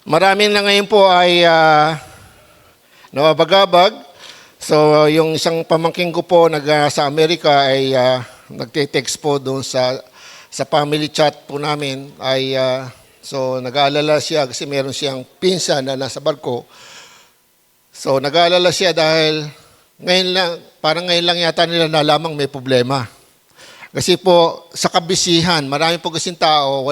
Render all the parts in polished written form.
Marami na ngayon po ay nawabagabag. So, yung isang pamangking ko po sa Amerika ay nagte-text po doon sa family chat po namin. So, nag-aalala siya kasi meron siyang pinsan na nasa barko. So, nag-aalala siya dahil parang ngayon lang yata nila nalamang may problema. Kasi po, sa kabisihan, marami po kasing tao,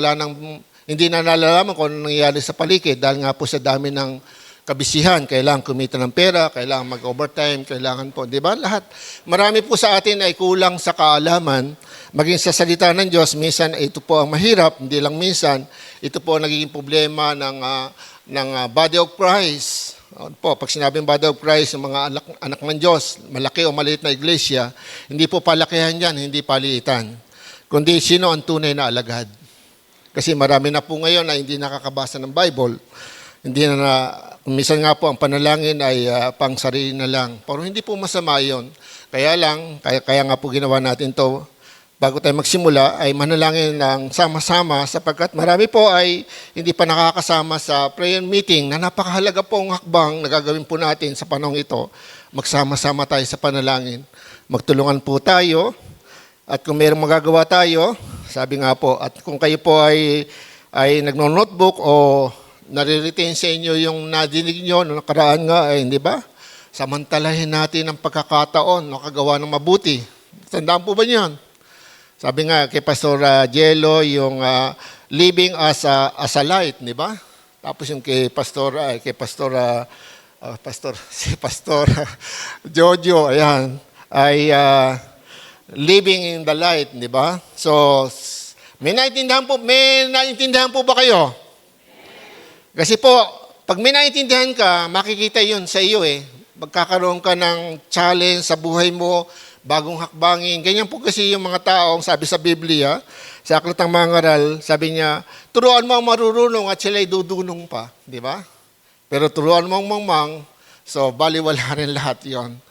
hindi na nalalaman kung ano nangyayari sa paligid dahil nga po sa dami ng kabisihan. Kailangan kumita ng pera, kailangan mag-overtime, kailangan po, di ba? Lahat. Marami po sa atin ay kulang sa kaalaman. Maging sa salita ng Diyos, minsan ito po ang mahirap, hindi lang minsan. Ito po ang nagiging problema ng body of Christ. Pag sinabing body of Christ, yung mga anak ng Diyos, malaki o maliit na iglesia, hindi po palakihan yan, hindi paliitan. Kundi sino ang tunay na alagad. Kasi marami na po ngayon na hindi nakakabasa ng Bible. Minsan nga po ang panalangin ay pang sarili na lang. Pero hindi po masama yun. Kaya nga po ginawa natin to. Bago tayo magsimula ay manalangin ng sama-sama sapagkat marami po ay hindi pa nakakasama sa prayer meeting na napakahalaga pong hakbang na gagawin po natin sa panahong ito. Magsama-sama tayo sa panalangin. Magtulungan po tayo. At kung mayroong magagawa tayo, sabi nga po, at kung kayo po ay nagno-notebook o nare-retain sa inyo yung nadinig nyo noong nakaraan nga, di ba? Samantalahin natin ang pagkakataon na kagawa ng mabuti. Tandaan po ba niyan? Sabi nga kay Pastor Jello, yung living as a light, di ba? Tapos yung kay Pastor Jojo, ayan, ay living in the light, di ba? So, may naintindihan po ba kayo? Kasi po, pag may naintindihan ka, makikita yun sa iyo eh. Magkakaroon ka ng challenge sa buhay mo, bagong hakbangin. Ganyan po kasi yung mga taong sabi sa Biblia, sa Aklat ng Mga Ngaral, sabi niya, turuan mo ang marurunong at sila'y dudunong pa. Di ba? Pero turuan mo ang mangmang, so baliwala rin lahat yon.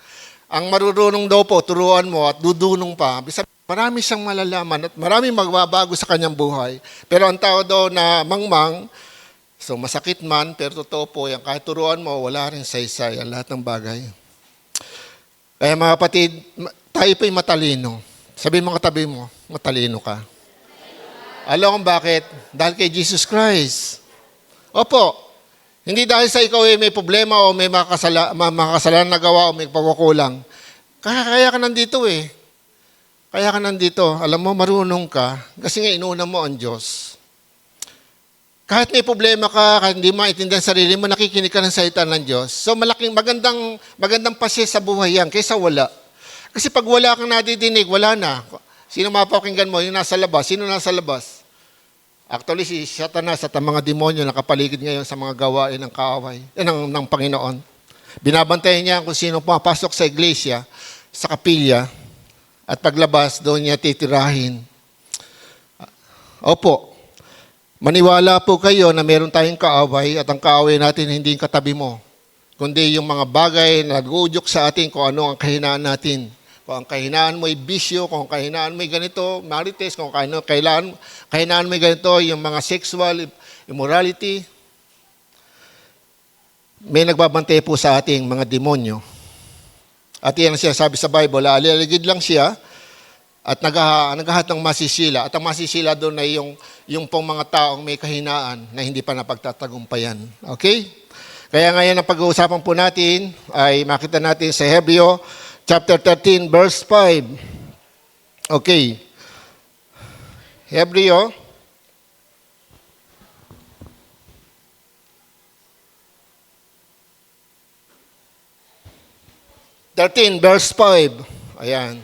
Ang marurunong daw po, turuan mo at dudunong pa. Marami siyang malalaman at marami magbabago sa kanyang buhay. Pero ang tao daw na mangmang, so masakit man, pero totoo po yan. Kahit turuan mo, wala rin saysay ang lahat ng bagay. Kaya mga kapatid, tayo po'y matalino. Sabihin mo katabi mo, matalino ka. Alam kung bakit? Dahil kay Jesus Christ. Opo. Hindi dahil sa ikaw may problema o may makasalanan na gawa o may pagkukulang. Kaya ka nandito eh. Kaya ka nandito. Alam mo, marunong ka. Kasi nga inuuna mo ang Diyos. Kahit may problema ka, kahit hindi maintindihan sarili mo, nakikinig ka ng salita ng Diyos. So magandang pasya sa buhay yan kaysa wala. Kasi pag wala kang nadidinig, wala na. Sino mapakinggan mo? Yung nasa labas. Sino nasa labas? Actually, si Satanas at ang mga demonyo nakapaligid ngayon sa mga gawain ng kaaway, ng Panginoon. Binabantayan niya kung sino pumapasok sa iglesia, sa kapilya, at paglabas, doon niya titirahin. Opo, maniwala po kayo na meron tayong kaaway at ang kaaway natin hindi yung katabi mo, kundi yung mga bagay na nag-uudyok sa atin kung ano ang kahinaan natin. Kung ang kahinaan mo ay bisyo, kung ang kahinaan mo ay ganito, marites, kung kahinaan mo ay ganito, yung mga sexual immorality, may nagbabantay po sa ating mga demonyo. At yan siya sabi sa Bible, aliligid lang siya at naghahat ng masisila. At ang masisila doon ay yung pong mga taong may kahinaan na hindi pa napagtatagumpayan. Okay? Kaya ngayon ang pag-uusapan po natin ay makita natin sa Hebreo chapter 13, verse 5. Okay. Hebreo. Verse 5. Ayan.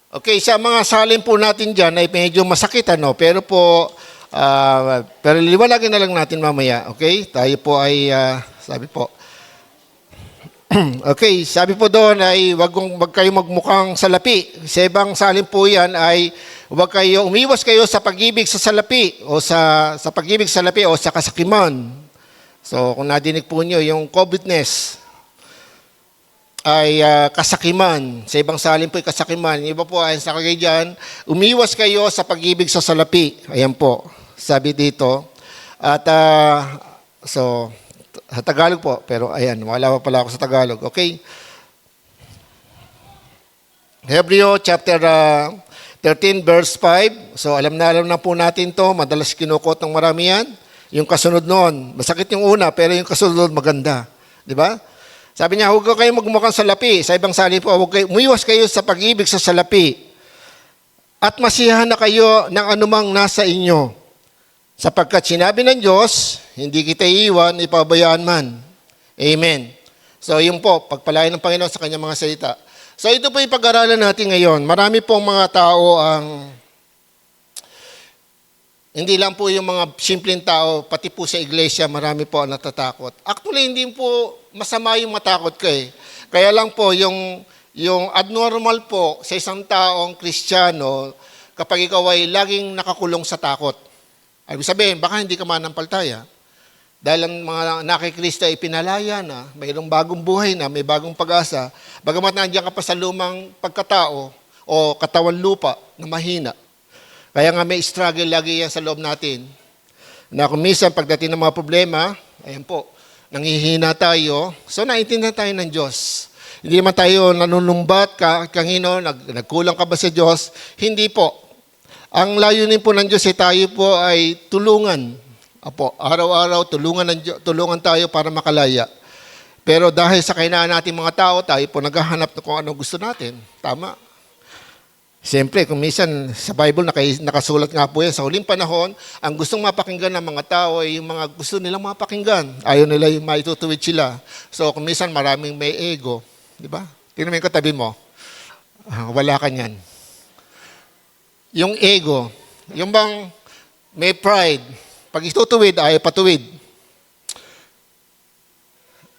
Okay, sa mga salin po natin dyan ay medyo masakit, pero pero liwanagin na lang natin mamaya. Okay? Tayo po ay, sabi po, okay, sabi po doon ay wag kayo magmukhang salapi. Sa ibang salin po yan ay umiwas kayo sa pag-ibig sa salapi o sa pag-ibig sa salapi o sa kasakiman. So kung nadinig po nyo, yung covetous ay kasakiman. Sa ibang salin po ay kasakiman. Yung iba po ay sa kagay dyan, umiwas kayo sa pag-ibig sa salapi. Ayan po. sabi dito. At so, sa Tagalog po, pero ayan, wala pa pala ako sa Tagalog. Okay? Hebreo chapter 13 verse 5. So alam na po natin to, madalas kinukot ng marami yan. Yung kasunod noon, masakit yung una, pero yung kasunod maganda. Di ba? Sabi niya, huwag kayo magmukhang salapi. Sa ibang salin po, umiwas kayo sa pag-ibig sa salapi. At masiyahan na kayo ng anumang nasa inyo. Sapagkat sinabi ng Diyos, hindi kita iiwan, ipabayaan man. Amen. So yun po, pagpalain ng Panginoon sa kanyang mga salita. So ito po yung pag-aralan natin ngayon. Marami pong mga tao ang, hindi lang po yung mga simpleng tao, pati po sa iglesia, marami po ang natatakot. Actually, hindi po masama yung matakot ka eh. Kaya lang po, yung abnormal po sa isang taong Kristiyano, kapag ikaw ay laging nakakulong sa takot. Ibig sabihin, baka hindi ka manampalataya. Dahil ang mga nakikristo ay pinalaya na, mayroong bagong buhay na, may bagong pag-asa, bagamat nandiyan ka pa sa lumang pagkatao o katawan lupa na mahina. Kaya nga may struggle lagi yan sa loob natin. Na kung minsan pagdating ng mga problema, ayan po, nanghihina tayo, so naintindihan tayo ng Diyos. Hindi naman tayo nanunumbat, kangino, nagkulang ka ba sa Diyos? Hindi po. Ang layunin po ng Diyos ay tayo po ay tulungan. Apo, araw-araw tulungan tayo para makalaya. Pero dahil sa kahinaan natin mga tao, tayo po naghahanap na kung ano gusto natin. Tama. Siyempre, kung minsan sa Bible nakasulat nga po yan, sa huling panahon, ang gustong mapakinggan ng mga tao ay yung mga gusto nilang mapakinggan. Ayaw nila yung maitutuwid sila. So kung minsan maraming may ego, di ba? Tingnan mo yung katabi mo. Wala ka niyan. Yung ego, yung bang may pride, pag itutuwid, ayaw patuwid.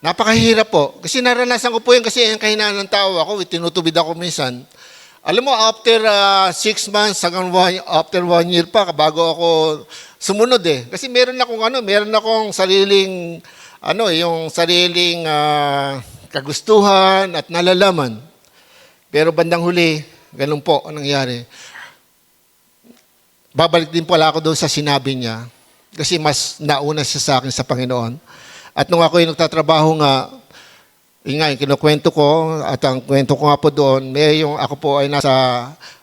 Napakahirap po. Kasi naranasan ko po yun kasi yung kahinaan ng tao ako, tinutubid ako minsan. Alam mo, after 6 months, after 1 year pa, bago ako sumunod eh. Kasi meron akong sariling, yung sariling kagustuhan at nalalaman. Pero bandang huli, ganun po ang nangyari. Babalik din pala ako doon sa sinabi niya. Kasi mas nauna siya sa akin sa Panginoon. At nung ako yung nagtatrabaho nga, yung kinukwento ko, at ang kwento ko nga po doon, ako po ay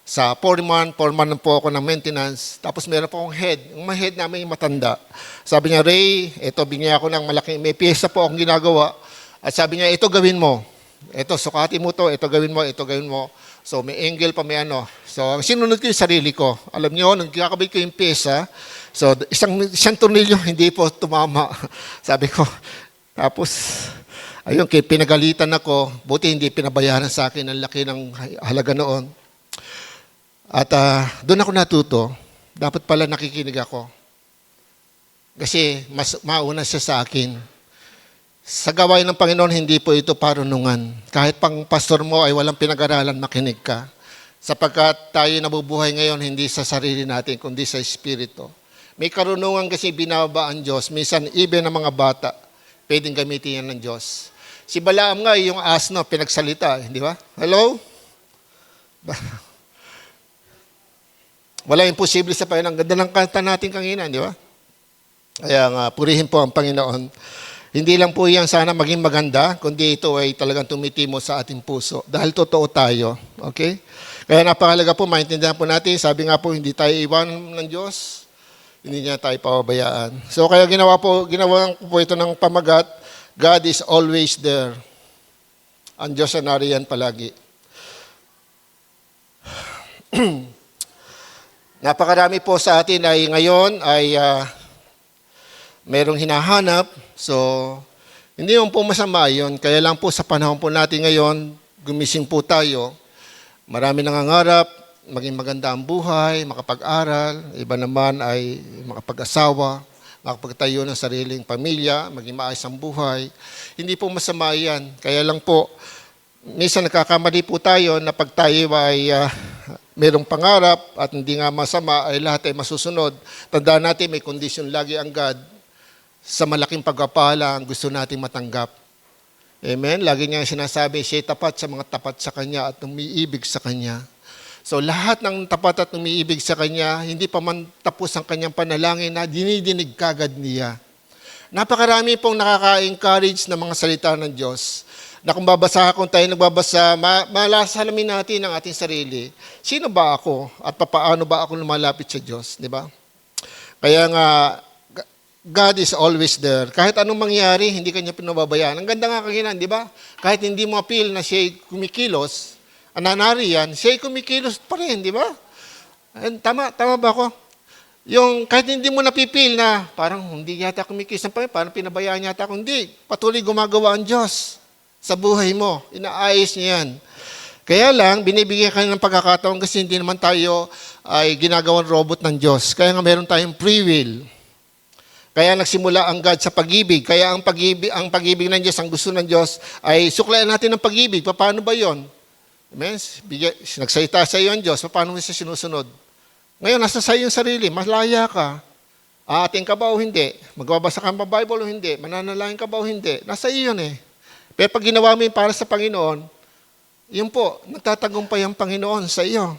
sa foreman po ako ng maintenance, tapos meron po akong head. Yung head namin yung matanda. Sabi niya, Ray, ito, bigyan ako ng malaking, may pyesa po akong ginagawa. At sabi niya, ito gawin mo. Ito, sukatin mo to, ito gawin mo, ito gawin mo. So may angle pa, may ano. So sinunod ko yung sarili ko. Alam niyo, nung kakabit ko yung pyesa, so isang tornilyo, hindi po tumama. Sabi ko, tapos, ayun, pinagalitan ako, buti hindi pinabayaran sa akin ang laki ng halaga noon. At doon ako natuto, dapat pala nakikinig ako. Kasi mas mauna siya sa akin. Sa gawain ng Panginoon, hindi po ito parunungan. Kahit pang pastor mo ay walang pinag-aralan, makinig ka. Sapagkat tayo nabubuhay ngayon, hindi sa sarili natin, kundi sa Espiritu. May karunungan kasi binaba ang Diyos. Minsan, even ng mga bata, pwedeng gamitin yan ng Diyos. Si Balaam nga, yung asno, pinagsalita, di ba? Hello? Wala imposible sa Panginoon. Ang ganda ng kanta natin kanina, di ba? Kaya nga, purihin po ang Panginoon. Hindi lang po yan sana maging maganda, kundi ito ay talagang tumitimo sa ating puso. Dahil totoo tayo. Okay? Kaya napakalaga po, maintindihan po natin, sabi nga po, hindi tayo iwan ng Diyos, hindi niya tayo pababayaan. So kaya ginawa ko po ito ng pamagat, God is always there. Ang Diyos ay nariyan palagi. Napakarami po sa atin ay ngayon ay mayroong hinahanap. So, hindi naman po masama yun. Kaya lang po sa panahon po natin ngayon, gumising po tayo. Marami nangangarap, maging maganda ang buhay, makapag-aral. Iba naman ay makapag-asawa, makapagtayo ng sariling pamilya, maging maayos ang buhay. Hindi po masama yan. Kaya lang po, minsan nagkakamali po tayo na pag tayo ay mayroong pangarap at hindi nga masama ay lahat ay masusunod. Tandaan natin may kondisyon lagi ang God sa malaking pagpapala ang gusto nating matanggap. Amen? Lagi niya sinasabi, siya tapat sa mga tapat sa Kanya at umiibig sa Kanya. So lahat ng tapat at umiibig sa Kanya, hindi pa man tapos ang Kanyang panalangin na dinidinig kagad niya. Napakarami pong nakaka-encourage na mga salita ng Diyos na kung tayo nagbabasa, malasalamin natin ang ating sarili. Sino ba ako at papaano ba ako lumalapit sa Diyos, di ba? Kaya nga, God is always there. Kahit anong mangyari, hindi Kanya pinababayaan. Ang ganda nga kaginan, di ba? Kahit hindi mo appeal na siya'y kumikilos, ananariyan, siya'y kumikilos pa rin, di ba? Tama ba ako? Yung kahit hindi mo napipil na parang hindi yata kumikilos ng Panginoon, parang pinabayaan yata ako, hindi. Patuloy gumagawa ang Diyos sa buhay mo. Inaayos niya yan. Kaya lang, binibigyan ka ng pagkakataon kasi hindi naman tayo ay ginagawang robot ng Diyos. Kaya nga meron tayong free will. Kaya nagsimula ang God sa pag-ibig. Kaya ang pag-ibig ng Diyos, ang gusto ng Diyos, ay suklayan natin ang pag-ibig. Paano ba yon? Amen? Nagsalita sa iyo ang Diyos. Paano mo siya sinusunod? Ngayon, nasa sa iyong sarili. Malaya ka. Aating ka ba o hindi? Magbabasa ka ba Bible o hindi? Mananalangin ka ba o hindi? Nasa iyo yun eh. Pero pag ginawa mo yun para sa Panginoon, yun po, nagtatagumpay ang Panginoon sa iyo.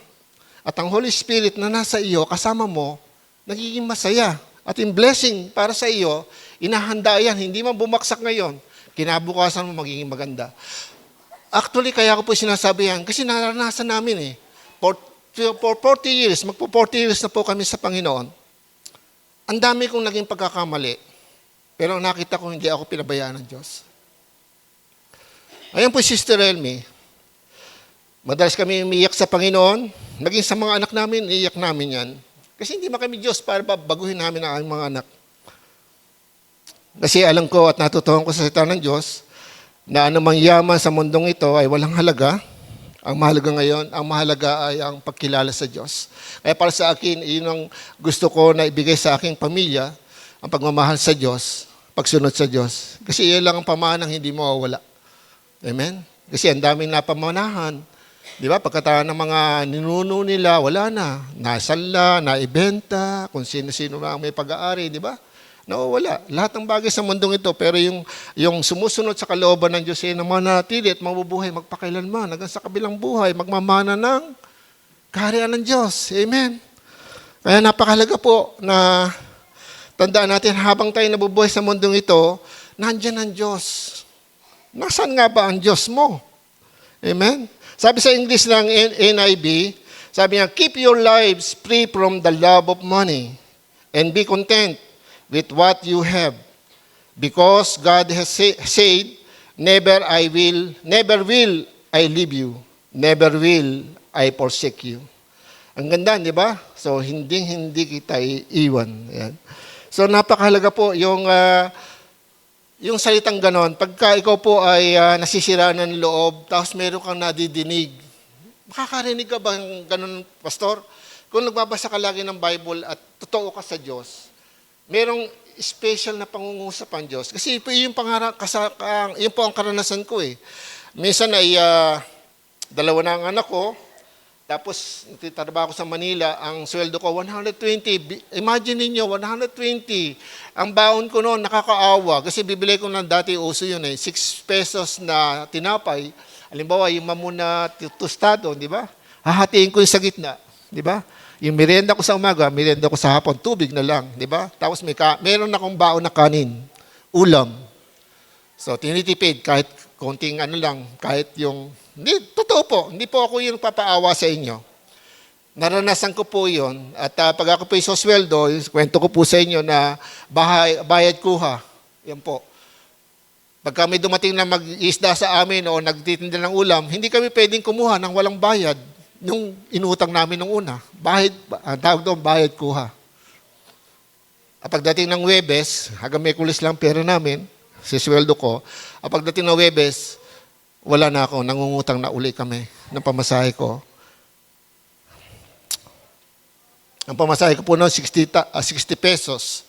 At ang Holy Spirit na nasa iyo, kasama mo, nagiging masaya. At yung blessing para sa iyo, inahanda yan. Hindi man bumaksak ngayon, kinabukasan mo magiging maganda. Actually, kaya ko po sinasabi yan, kasi naranasan namin eh. For 40 years, magpo 40 years na po kami sa Panginoon. Ang dami kong naging pagkakamali, pero nakita ko hindi ako pinabayaan ng Diyos. Ayan po, Sister Elmi. Madalas kami umiyak sa Panginoon, naging sa mga anak namin, iiyak namin yan. Kasi hindi man kami Diyos para baguhin namin ang aming mga anak. Kasi alam ko at natutuhan ko sa salita ng Diyos, na anumang yaman sa mundong ito ay walang halaga. Ang mahalaga ngayon, ang mahalaga ay ang pagkilala sa Diyos. Kaya para sa akin, yun ang gusto ko na ibigay sa aking pamilya, ang pagmamahal sa Diyos, pagsunod sa Diyos. Kasi iyan lang ang pamanang hindi mawawala. Amen? Kasi ang daming napamanahan. Di ba? Pagkataan ng mga ninuno nila, wala na. Nasala, naibenta, kung sino-sino na ang may pag-aari, di ba? Nawawala. Lahat ng bagay sa mundong ito, pero yung sumusunod sa kalooban ng Diyos ay manatili at mabubuhay magpakailanman hanggang sa kabilang buhay, magmamana ng kaharian ng Diyos. Amen? Kaya napakahalaga po na tandaan natin habang tayo nabubuhay sa mundong ito, nandyan ang Diyos. Nasaan nga ba ang Diyos mo? Amen? Sabi sa English ng NIV, sabi niya, keep your lives free from the love of money and be content with what you have. Because God has said, never will I leave you, never will I forsake you. Ang ganda, di ba? So, hindi kita iiwan. Ayan. So, napakahalaga po yung salitang ganon. Pagka ikaw po ay nasisiraan ng loob, tapos meron kang nadidinig, makakarinig ka ba ng ganon, Pastor? Kung nagbabasa ka lagi ng Bible at totoo ka sa Diyos, merong special na pangungusap ang Diyos. Kasi yun po ang karanasan ko eh. Minsan ay dalawa na ang anak ko, tapos nagtitrabaho ako sa Manila, ang sweldo ko 120. Imagine niyo 120. Ang baon ko noon nakakaawa kasi bibili ko ng dati uso yun eh, 6 pesos na tinapay. Halimbawa, yung mamuna tostado, di ba? Hahatiin ko yung sa gitna, di ba? Yung merienda ko sa umaga, merienda ko sa hapon, tubig na lang, di ba? Tapos meron akong baon na kanin, ulam. So, tinitipid kahit konting lang, kahit yung, hindi, totoo po, hindi po ako yung papaawa sa inyo. Naranasan ko po yun, at pag ako po yung sweldo, kwento ko po sa inyo na bayad kuha, yan po. Pagka may dumating na mag-isda sa amin o nagtitinda ng ulam, hindi kami pwedeng kumuha ng walang bayad. Yung inutang namin nung una, ang tawag doon, bayad kuha. At pagdating ng Huwebes, hanggang Miyerkules lang pera namin, si sweldo ko, at pagdating ng Huwebes, wala na ako, nangungutang na uli kami ng pamasahe ko. Ang pamasahe ko po noon, 60 pesos.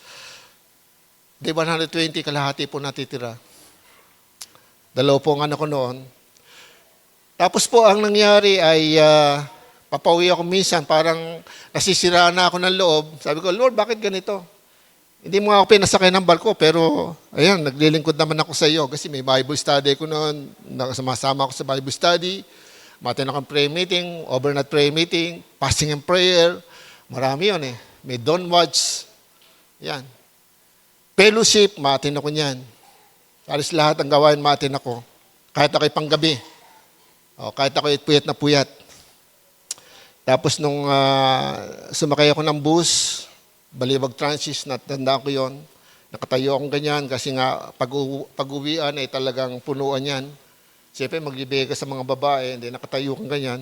Di 120, kalahati po natitira. Dalawa po ang anak ko noon. Tapos po ang nangyari ay papauwi ako minsan, parang nasisiraan na ako ng loob. Sabi ko, Lord, bakit ganito? Hindi mo ako pinasakay ng barko, pero ayan, naglilingkod naman ako sa iyo kasi may Bible study ko noon, sumasama ako sa Bible study. Matin akong prayer meeting, overnight prayer meeting, fasting and prayer. Marami yun eh. May dawn watch. Yan. Fellowship, matin ako niyan. Alis lahat ang gawain, matin ako. Kahit ako'y panggabi. O, kahit ako'y puyat na puyat. Tapos nung sumakay ako ng bus, Baliwag Transit, natandaan ko yon. Nakatayo akong ganyan kasi nga pag-uwian ay talagang punuan yan. Siyempre, maglibig ka sa mga babae, hindi nakatayo kang ganyan.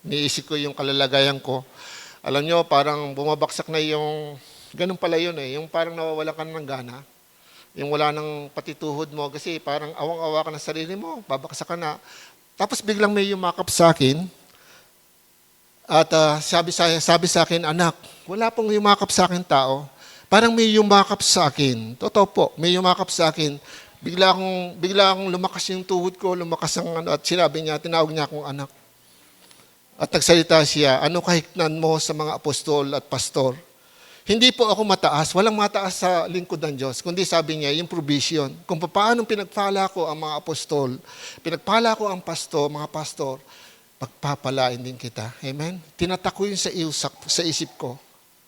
Niisip ko yung kalalagayan ko. Alam nyo, parang bumabaksak na yung, ganun pala yun eh, yung parang nawawala ka ng gana. Yung wala ng patituhod mo kasi parang awang-awa ka ng sarili mo, babaksak ka na. Tapos biglang may yumakap sa akin at sabi sa akin, anak, wala pong yumakap sa akin tao. Parang may yumakap sa akin. Totoo po, may yumakap sa akin. Bigla akong lumakas yung tuhod ko, lumakas ang at sinabi niya, tinawag niya akong anak. At nagsalita siya, ano kahignan mo sa mga apostol at pastor? Hindi po ako mataas, walang mataas sa lingkod ng Diyos, kundi sabi niya, yung provision. Kung paano pinagpala ko ang mga apostol, pinagpala ko ang pastor, mga pastor, pagpapalain din kita. Amen? Tinatako yun sa isip ko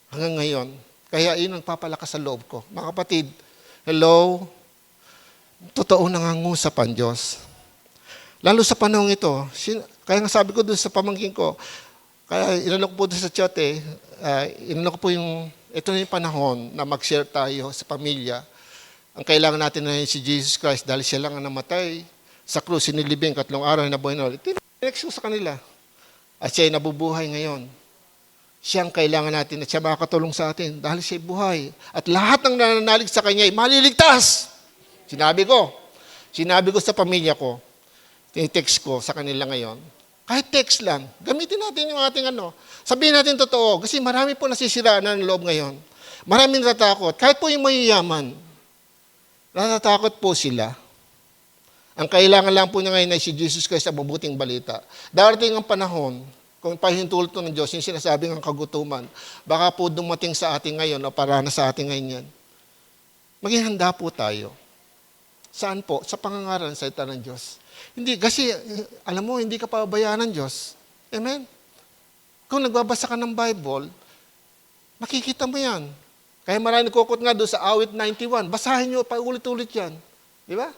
hanggang ngayon. Kaya yun ang papalakas sa loob ko. Mga kapatid, hello? Totoo nangangusap ang Diyos. Lalo sa panahon ito, kaya nga sabi ko doon sa pamangkin ko, kaya inano ko po doon sa chat inano ko po ito na yung panahon na mag-share tayo sa pamilya. Ang kailangan natin na si Jesus Christ dahil siya lang ang namatay sa krus, sinilibing 3 araw na buhay na ulit. Tinex ko sa kanila. At siya ay nabubuhay ngayon. Siya ang kailangan natin at siya makakatulong sa atin dahil siya ay buhay. At lahat ng nananalig sa kanya ay maliligtas. Sinabi ko sa pamilya ko, text ko sa kanila ngayon, kahit text lang, gamitin natin yung ating sabihin natin totoo, kasi marami po nasisira na ng loob ngayon. Maraming natatakot, kahit po yung mayayaman, natatakot po sila. Ang kailangan lang po niya ngayon ay si Jesus Christ ang mabuting balita. Darating ang panahon, kung pahintulot ng Diyos, yung sinasabi ng kagutuman, baka po dumating sa atin ngayon o para na sa atin ngayon yan. Maging handa po tayo. Saan po? Sa pangangaral sa salita ng Diyos. Hindi, kasi, alam mo, hindi ka pababayaan ng Diyos. Amen? Kung nagbabasa ka ng Bible, makikita mo yan. Kaya maraming kukot nga doon sa awit 91. Basahin nyo, paulit-ulit yan. Di ba?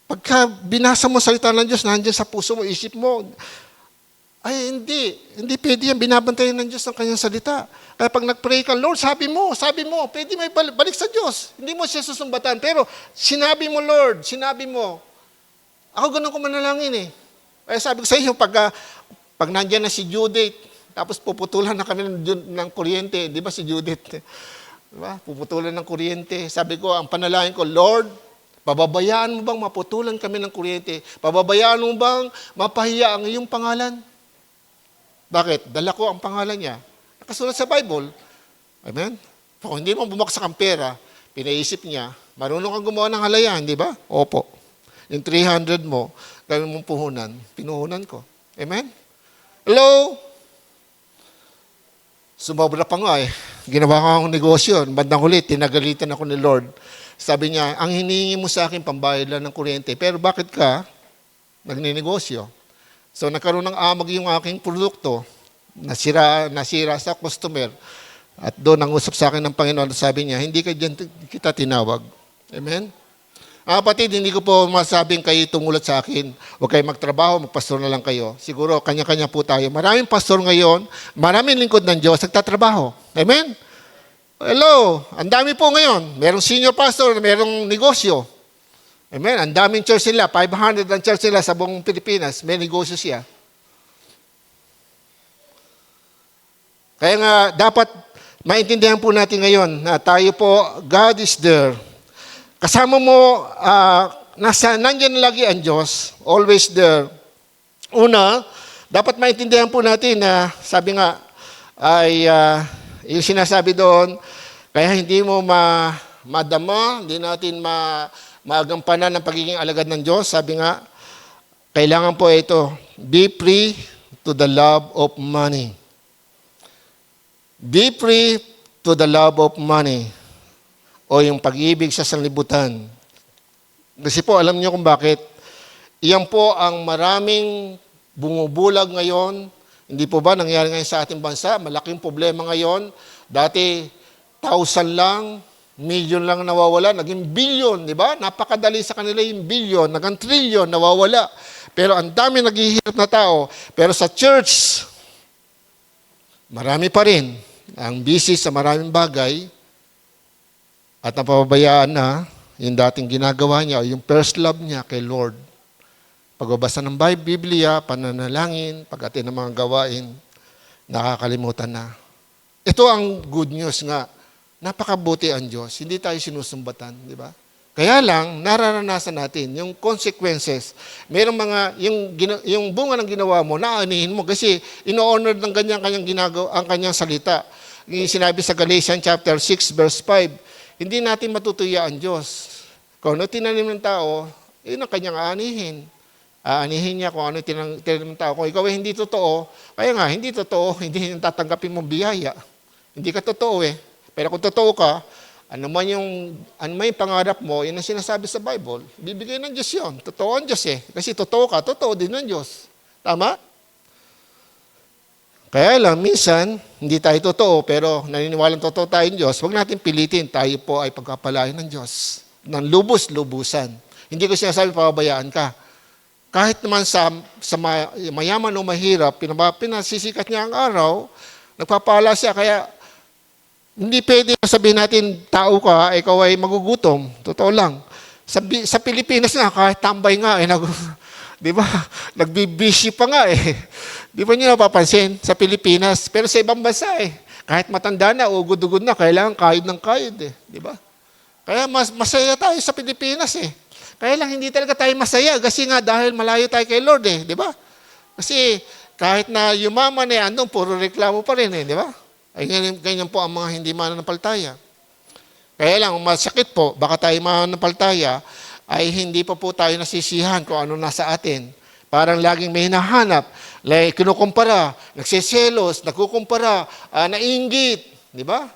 Pagka binasa mo salita ng Diyos, nandiyan sa puso mo, isip mo, ay hindi pwede yan. Binabantayan ng Diyos ang kanyang salita. Kaya pag nag-pray ka, Lord, sabi mo, pwede may balik sa Diyos. Hindi mo siya susumbatan. Pero sinabi mo, Lord, sinabi mo. Ako ganun ko manalangin eh. Kaya sabi ko sa iyo, pag nandiyan na si Judith, tapos puputulan na kami ng kuryente, di ba si Judith? Diba? Puputulan ng kuryente. Sabi ko, ang panalangin ko, Lord, pababayaan mo bang maputulan kami ng kuryente? Pababayaan mo bang mapahiya ang iyong pangalan? Bakit? Dala ko ang pangalan niya. Nakasulat sa Bible. Amen? Kung hindi mo bumaksak ang pera, pinaisip niya, marunong kang gumawa ng halayan, di ba? Opo. Yung 300 mo, gawin mong puhunan, pinuhunan ko. Amen? Hello? Sumobra pa nga eh. Ginawa ko akong negosyo. Bandang huli, tinagalitan ako ni Lord. Sabi niya, ang hinihingi mo sa akin, pambayad lang ng kuryente. Pero bakit ka nagninegosyo? So nagkaroon ng amag yung aking produkto, nasira sa customer. At doon ang usap sa akin ng Panginoon, sabi niya, hindi ka dyan kita tinawag. Amen? Kapatid, hindi ko po masabing kayo tumulat sa akin. Huwag kayo magtrabaho, magpastor na lang kayo. Siguro, kanya-kanya po tayo. Maraming pastor ngayon, maraming lingkod ng Diyos, nagtatrabaho. Amen? Hello, ang dami po ngayon. Merong senior pastor, merong negosyo. Amen? Ang daming church nila, 500 ang church nila sa buong Pilipinas, may negosyo siya. Kaya nga, dapat maintindihan po natin ngayon na tayo po, God is there. Kasama mo, nandiyan lagi ang Diyos, always there. Una, dapat maintindihan po natin na, sabi nga, ay yung sinasabi doon, kaya hindi mo madama, hindi natin magampanan ng pagiging alagad ng Diyos. Sabi nga, kailangan po ito, be free to the love of money. Be free to the love of money. O yung pag-ibig sa sanlibutan. Kasi po, alam niyo kung bakit. Iyan po ang maraming bumubulag ngayon. Hindi po ba nangyari ngayon sa ating bansa? Malaking problema ngayon. Dati, 1,000 lang, million lang nawawala, naging billion, di ba? Napakadali sa kanila yung billion, naging trillion, nawawala. Pero ang dami naghihirap na tao. Pero sa church, marami pa rin ang busy sa maraming bagay at napapabayaan na yung dating ginagawa niya o yung first love niya kay Lord. Pagbabasa ng Biblia, pananalangin, pag-atin ng mga gawain, nakakalimutan na. Ito ang good news nga. Napakabuti ang Diyos. Hindi tayo sinusumbatan, di ba? Kaya lang, nararanasan natin yung consequences. Merong mga, yung bunga ng ginawa mo, naanihin mo kasi ino-honor ng kanyang ginagawa, ang kanyang salita. Yung sinabi sa Galatians chapter 6, verse 5, hindi natin matutuya ang Diyos. Kung ano tinanim ng tao, yun ang kanyang aanihin. Aanihin niya kung ano tinanim ng tao. Kung ikaw ay hindi totoo, kaya nga, hindi totoo, hindi tatanggapin mong biyaya. Hindi ka totoo eh. Pero kung totoo ka, ano man yung pangarap mo, yun ang sinasabi sa Bible, bibigay ng Diyos yun. Totoo ang Diyos eh. Kasi totoo ka, totoo din ng Diyos. Tama? Kaya lang, minsan, hindi tayo totoo, pero naniniwalang totoo tayong Diyos, huwag natin pilitin, tayo po ay pagkapalain ng Diyos. Ng lubos-lubusan. Hindi ko sinasabi, pababayaan ka. Kahit naman sa mayaman o mahirap, pinasisikat niya ang araw, nagpapala siya, kaya hindi pwede sabihin natin, tao ka, ikaw ay magugutom. Totoo lang. Sa Pilipinas nga, kahit tambay nga, di ba? Nagbibisi pa nga eh. Di ba niyo napapansin? Sa Pilipinas. Pero sa ibang bansa eh. Kahit matanda na o ugod-ugod na, kailangan kayod ng kayod eh. Di ba? Kaya masaya tayo sa Pilipinas eh. Kaya lang hindi talaga tayo masaya kasi nga dahil malayo tayo kay Lord eh. Di ba? Kasi kahit na yumaman eh, andun, puro reklamo pa rin eh. Di ba? Ay ganyan po ang mga hindi mananampalataya. Kaya lang, masakit po, baka tayo mananampalataya, ay hindi pa po tayo nasisihan kung ano nasa atin. Parang laging may hinahanap, kinukumpara, nagsiselos, nagkukumpara, nainggit. Di ba?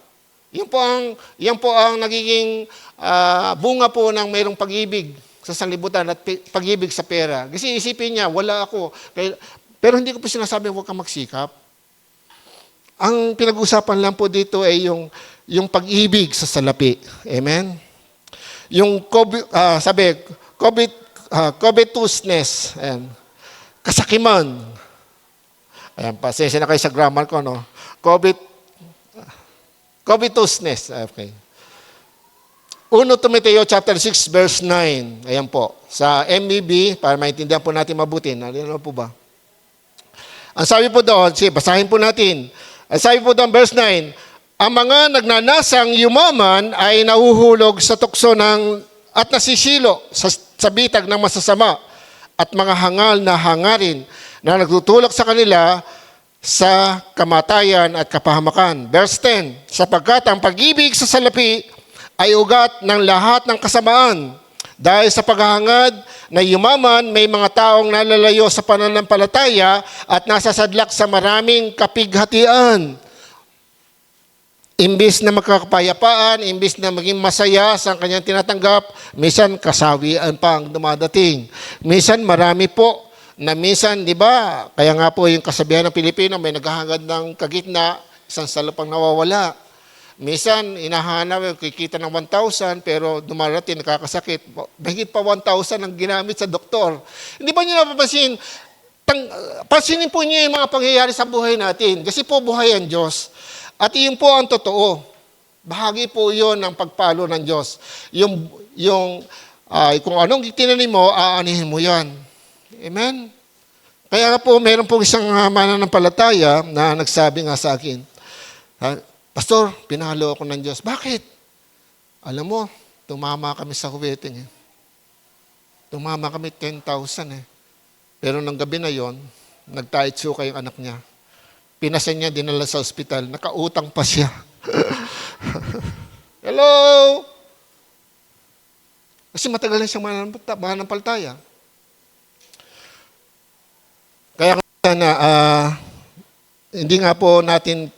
Yan po ang nagiging bunga po ng mayroong pag-ibig sa sanlibutan at pag-ibig sa pera. Kasi isipin niya, wala ako. Pero hindi ko po sinasabi, huwag kang magsikap. Ang pinag-usapan lang po dito ay yung pag-ibig sa salapi. Amen? Yung covetousness, ayan, kasakiman. Ayan, pasensya na kayo sa grammar ko, no? Covetousness. Okay. 1 Timoteo chapter 6, verse 9. Ayan po. Sa MEB, para maintindihan po natin mabuti. Ano po ba? Ang sabi po doon, basahin po natin. Ang sabi po doon, verse 9, ang mga nagnanasang yumaman ay nahuhulog sa tukso at nasisilo sa bitag ng masasama at mga hangal na hangarin na nagtutulak sa kanila sa kamatayan at kapahamakan. Verse 10, sapagkat ang pag-ibig sa salapi ay ugat ng lahat ng kasamaan. Dahil sa paghahangad na yumaman, may mga taong nalalayo sa pananampalataya at nasasadlak sa maraming kapighatian. Imbis na magkakapayapaan, imbis na maging masaya sa kanyang tinatanggap, minsan kasawian pa ang dumadating. Minsan marami po na minsan, di ba, kaya nga po yung kasabihan ng Pilipino, may naghahangad ng kagitna, isang salupang nawawala. Minsan, inahanap, kikita ng 1,000, pero dumarating, nakakasakit. Mahigit pa 1,000 ang ginamit sa doktor. Hindi ba niyo napapansin? Pansinin po niyo yung mga pangyayari sa buhay natin. Kasi po buhay ang Diyos. At iyon po ang totoo. Bahagi po iyon ng pagpalo ng Diyos. Kung anong tinanim mo, aanihin mo yan. Amen? Kaya po, meron po isang mananampalataya na nagsabi nga sa akin, Pastor, pinalo ako ng Diyos. Bakit? Alam mo, tumama kami sa wedding. Tumama kami 10,000 eh. Pero nang gabi na yon, nagtaitsuka yung anak niya. Pinasan niya, dinala sa ospital. Nakautang pa siya. Hello? Kasi matagal na siyang mananampalataya. Kaya sana, hindi nga po natin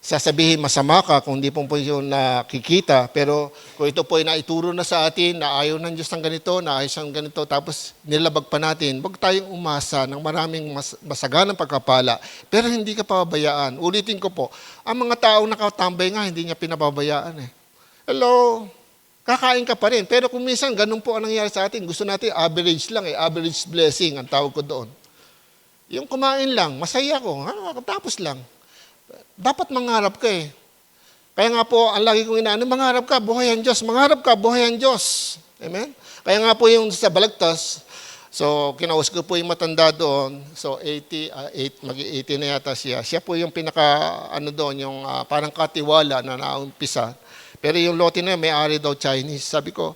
sasabihin masama ka kung di po yun nakikita. Pero kung ito po ay naituro na sa atin, na ayaw ng Diyos ng ganito, na ayaw ng ganito, tapos nilabag pa natin, huwag tayong umasa ng maraming masaganang pagkapala. Pero hindi ka pababayaan. Ulitin ko po, ang mga taong nakatambay nga, hindi niya pinababayaan eh. Hello? Kakain ka pa rin. Pero kung minsan, ganun po ang nangyayari sa atin. Gusto natin average lang eh. Average blessing, ang tawag ko doon. Yung kumain lang, masaya ko. Tapos lang. Dapat mangarap ka eh. Kaya nga po, ang lagi kong inaano, mangarap ka, buhay ang Diyos. Mangarap ka, buhay ang Diyos. Amen? Kaya nga po yung sa Balagtas, so kinausap ko po yung matanda doon, so 80, mag-80 na yata siya. Siya po yung doon, yung parang katiwala na naumpisa. Pero yung lote na yun, may-ari daw Chinese. Sabi ko,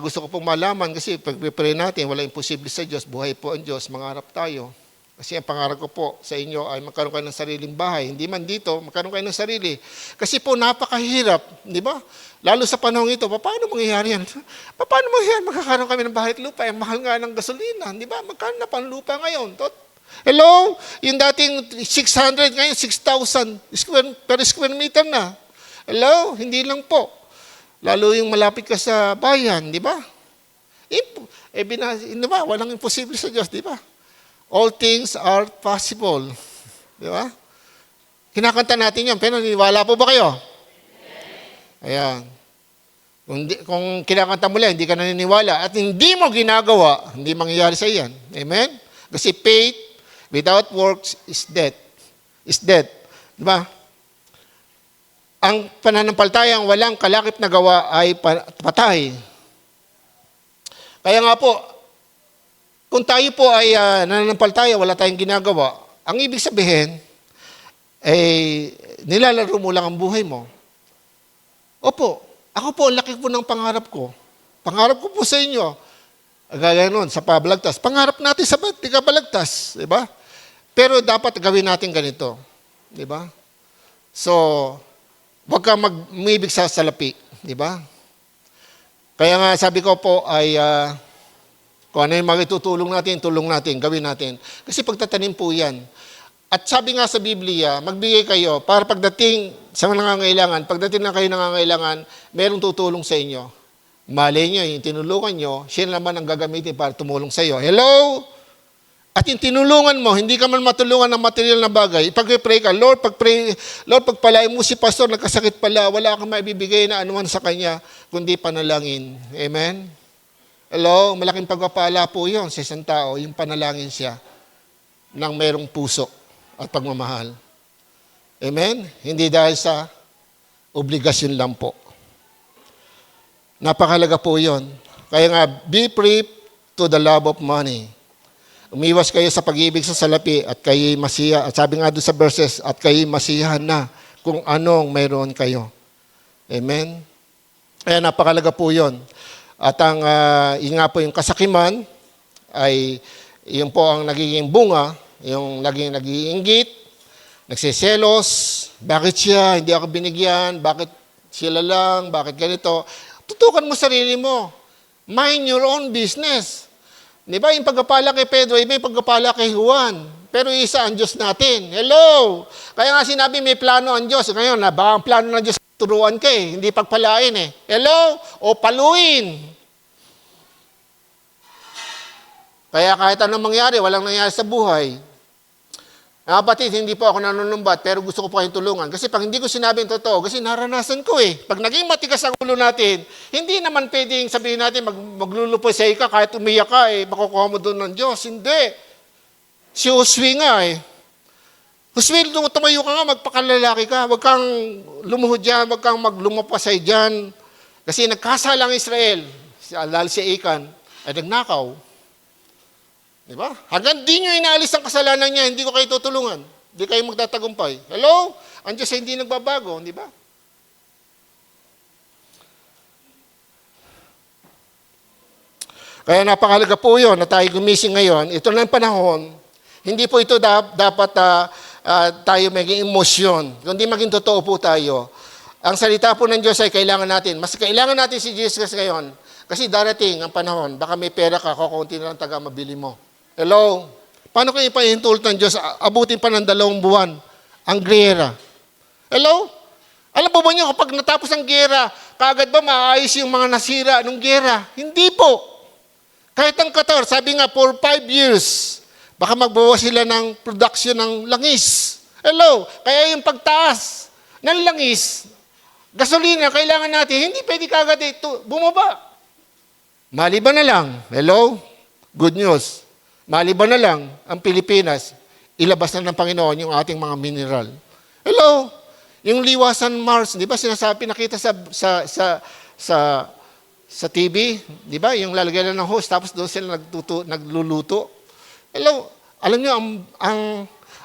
gusto ko pong malaman kasi pag-pray natin, wala imposible sa Diyos, buhay po ang Diyos, mangarap tayo. Kasi ang pangarap ko po sa inyo ay magkaroon kayo ng sariling bahay. Hindi man dito, magkaroon kayo ng sarili. Kasi po napakahirap, di ba? Lalo sa panahon ito, paano mangyayari yan? Paano mangyayari? Magkakaroon kami ng bahay at lupa. Ang mahal nga ng gasolina, di ba? Magkano na pang lupa ngayon? Hello? Yung dating 600, ngayon 6,000 per square meter na. Hello? Hindi lang po. Lalo yung malapit ka sa bayan, di ba? Di ba? Walang imposible sa Diyos, di ba? All things are possible. Di ba? Kinakanta natin yan, pero niniwala po ba kayo? Ayan. Kung kinakanta mo lang, hindi ka naniniwala at hindi mo ginagawa, hindi mangyayari sa iyan. Amen? Kasi faith without works is dead. Is dead. Di ba? Ang pananampalatayang walang kalakip na gawa ay patay. Kaya nga po, kung tayo po ay nananampalataya, wala tayong ginagawa, ang ibig sabihin, nilalaro mo lang ang buhay mo. Opo, ako po, ang laki po ng pangarap ko. Pangarap ko po sa inyo. Gaya nun, sa Pabalagtas. Pangarap natin sa Pabalagtas, di ba? Pero dapat gawin natin ganito. Di ba? So, huwag kang umibig sa salapi. Di ba? Kaya nga sabi ko po ay, kung ano yung magitutulong natin, tulong natin, gawin natin. Kasi pagtatanim po yan. At sabi nga sa Biblia, magbigay kayo para pagdating sa nangangailangan, pagdating na kayo nangangailangan, merong tutulong sa inyo. Malay nyo, yung tinulungan nyo, siya naman ang gagamitin para tumulong sa iyo. Hello? At yung tinulungan mo, hindi ka man matulungan ng material na bagay, ipag-pray ka, Lord, pagpalain mo si pastor, nagkasakit pala, wala kang maibibigay na anuman sa kanya, kundi panalangin. Amen? Hello, malaking pagpapala po yun sa isang tao, yung panalangin siya ng merong puso at pagmamahal. Amen? Hindi dahil sa obligasyon lang po. Napakalaga po yun. Kaya nga, be free to the love of money. Umiwas kayo sa pag-ibig sa salapi at kayo masiya. At sabi nga doon sa verses, at kayo masiyahan na kung anong mayroon kayo. Amen? Kaya napakalaga po yun. At yun nga po yung kasakiman ay yun po ang nagiging bunga, yung naging nag-iinggit, nagsiselos, bakit siya, hindi ako binigyan, bakit sila lang, bakit ganito. Tutukan mo sarili mo. Mind your own business. Di ba, yung pagkapala kay Pedro, iba yung pagkapala kay Juan. Pero isa ang Diyos natin. Hello! Kaya nga sinabi may plano ang Diyos. Ngayon, baka ang plano ng Diyos, turuan ka eh, hindi pagpalain eh. Hello? O paluin. Kaya kahit anong mangyari, walang nangyari sa buhay. Kapatid, hindi po ako nanunumbat, pero gusto ko po kayong tulungan. Kasi pag hindi ko sinabing totoo, kasi naranasan ko eh. Pag naging matigas ang ulo natin, hindi naman pwedeng sabihin natin, maglulupos ka, kahit umiyak ka eh, makukuha mo doon ng Diyos. Hindi. Si Josue nga eh. Josue, tumayo ka nga, magpakalalaki ka. Huwag kang lumuhod dyan, huwag kang maglumapasay dyan. Kasi nagkasala ang Israel, lalo si Achan, ay nagnakaw. Diba? Hanggang di nyo inaalis ang kasalanan niya, hindi ko kayo tutulungan. Hindi kayo magtatagumpay. Hello? Ang Diyos ay hindi nagbabago, di ba? Kaya napakalaga po yun na tayo gumising ngayon. Ito lang panahon, hindi po ito dapat tayo maging emosyon. Kundi maging totoo po tayo. Ang salita po ng Diyos ay kailangan natin. Mas kailangan natin si Jesus ngayon. Kasi darating ang panahon, baka may pera ka, kukunti na lang taga mabili mo. Hello? Paano kayo ipahintulot ng Diyos? Abutin pa ng 2 buwan ang griyera. Hello? Alam po ba niyo, kapag natapos ang gera, kaagad ba maayos yung mga nasira ng gera? Hindi po. Kahit ang Qatar, sabi nga, for 5 years, baka magbawas sila ng production ng langis. Hello? Kaya yung pagtaas ng langis, gasolina, kailangan natin, hindi pwede kaagad ito, bumaba. Maliban na lang, hello? Good news. Maliban na lang ang Pilipinas, ilabas na ng Panginoon yung ating mga mineral. Hello? Yung liwasan Mars, di ba sinasabi, nakita sa TV, di ba? Yung lalagyan lang ng host, tapos doon sila nagluluto. Hello? Alam niyo,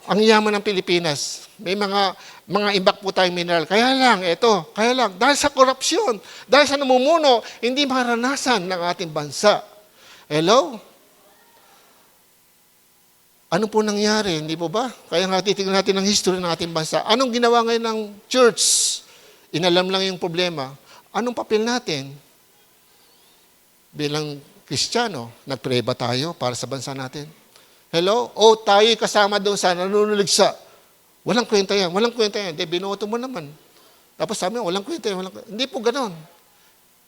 ang yaman ng Pilipinas, may mga imbak po tayong mineral. Kaya lang, dahil sa korupsyon, dahil sa namumuno, hindi maranasan ng ating bansa. Hello? Ano po nangyari, hindi po ba? Kaya nga titignan natin ang history ng ating bansa. Anong ginawa ngayon ng church? Inalam lang yung problema. Anong papel natin? Bilang Kristiyano, nagpray ba tayo para sa bansa natin? Hello? O tayo'y kasama doon sa nanunuligsa. Walang kwenta yan. Hindi, binoto mo naman. Tapos sabi mo, walang kwenta yan. Hindi po ganon.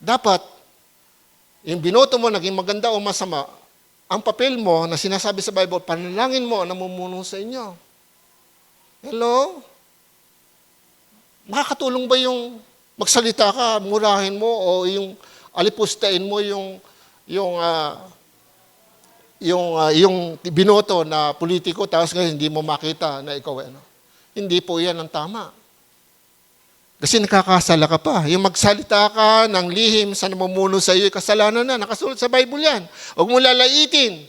Dapat, yung binoto mo, naging maganda o masama, ang papel mo na sinasabi sa Bible, panalangin mo na namumuno sa inyo. Hello? Makakatulong ba yung magsalita ka, murahin mo, o yung alipustain mo yung binoto na politiko, tapos ngayon hindi mo makita na ikaw ano. Hindi po yan ang tama. Kasi nakakasala ka pa. Yung magsalita ka ng lihim sa namumuno sa iyo, kasalanan na. Nakasulat sa Bible yan. Huwag mo lalaitin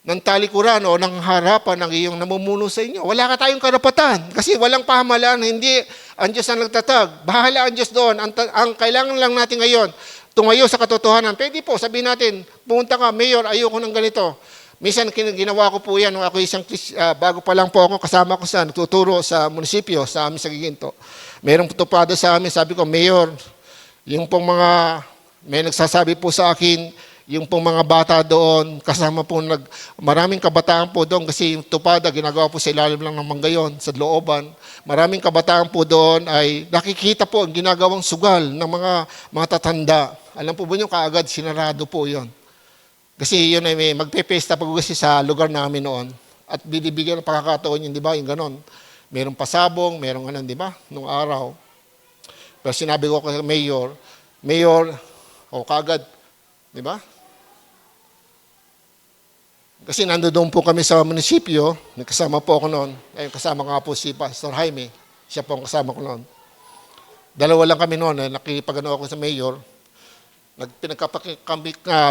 ng talikuran o ng harapan ng iyong namumuno sa inyo. Wala ka tayong karapatan. Kasi walang pamahalaan. Hindi ang Diyos ang nagtatag. Bahala ang Diyos doon. Ang kailangan lang natin ngayon, tumayo sa katotohanan. Pwede po, sabihin natin, pumunta ka, Mayor, ayoko ng ganito. Minsan ginawa ko po yan, nung ako bago pa lang po ako, kasama ko nagtuturo sa munisipyo, sa amin sa Giginto. Merong tupado sa amin, sabi ko, Mayor, yung pong may nagsasabi po sa akin, yung pong mga bata doon, kasama po maraming kabataan po doon, kasi yung tupada, ginagawa po sa ilalim lang ng manggayon, sa looban. Maraming kabataan po doon ay nakikita po ang ginagawang sugal ng mga tatanda. Alam po ba nyo, kaagad, sinarado po yon. Kasi yun ay may magpepesta pag kasi sa lugar namin noon. At binibigyan ng pagkakataon yun, di ba? Yung ganon. Merong pasabong, merong ano, di ba? Nung araw. Pero sinabi ko kay Mayor, kagad, di ba? Kasi nandoon po kami sa munisipyo, kasama po ako noon. Ay, kasama nga po si Pastor Jaime. Siya po ang kasama ko noon. Dalawa lang kami noon, nakipagano ako sa Mayor.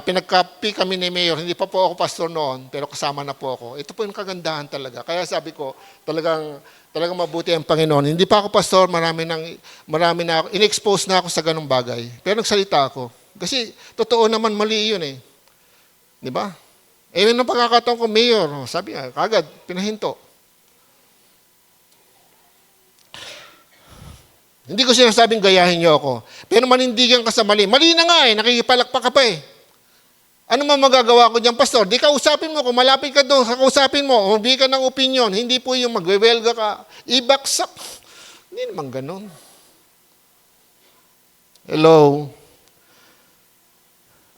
Pinagkapi kami ni Mayor, hindi pa po ako pastor noon, pero kasama na po ako. Ito po yung kagandahan talaga. Kaya sabi ko, talagang mabuti ang Panginoon. Hindi pa ako pastor, marami na ako, in-expose na ako sa ganung bagay. Pero nagsalita ako. Kasi totoo naman, mali yun eh. Di ba? Yun ang pagkakataon ko, Mayor. Sabi nga, kagad, pinahinto. Hindi ko sinasabing gayahin niyo ako. Pero manindigan ka sa mali. Mali na nga eh, nakikipalakpak ka pa eh. Ano man magagawa ko dyan, Pastor? Di kausapin mo, kung malapit ka doon, kausapin mo, humingi ka ng opinion. Hindi po yung magwewelga ka, ibaksak. Hindi naman ganun. Hello?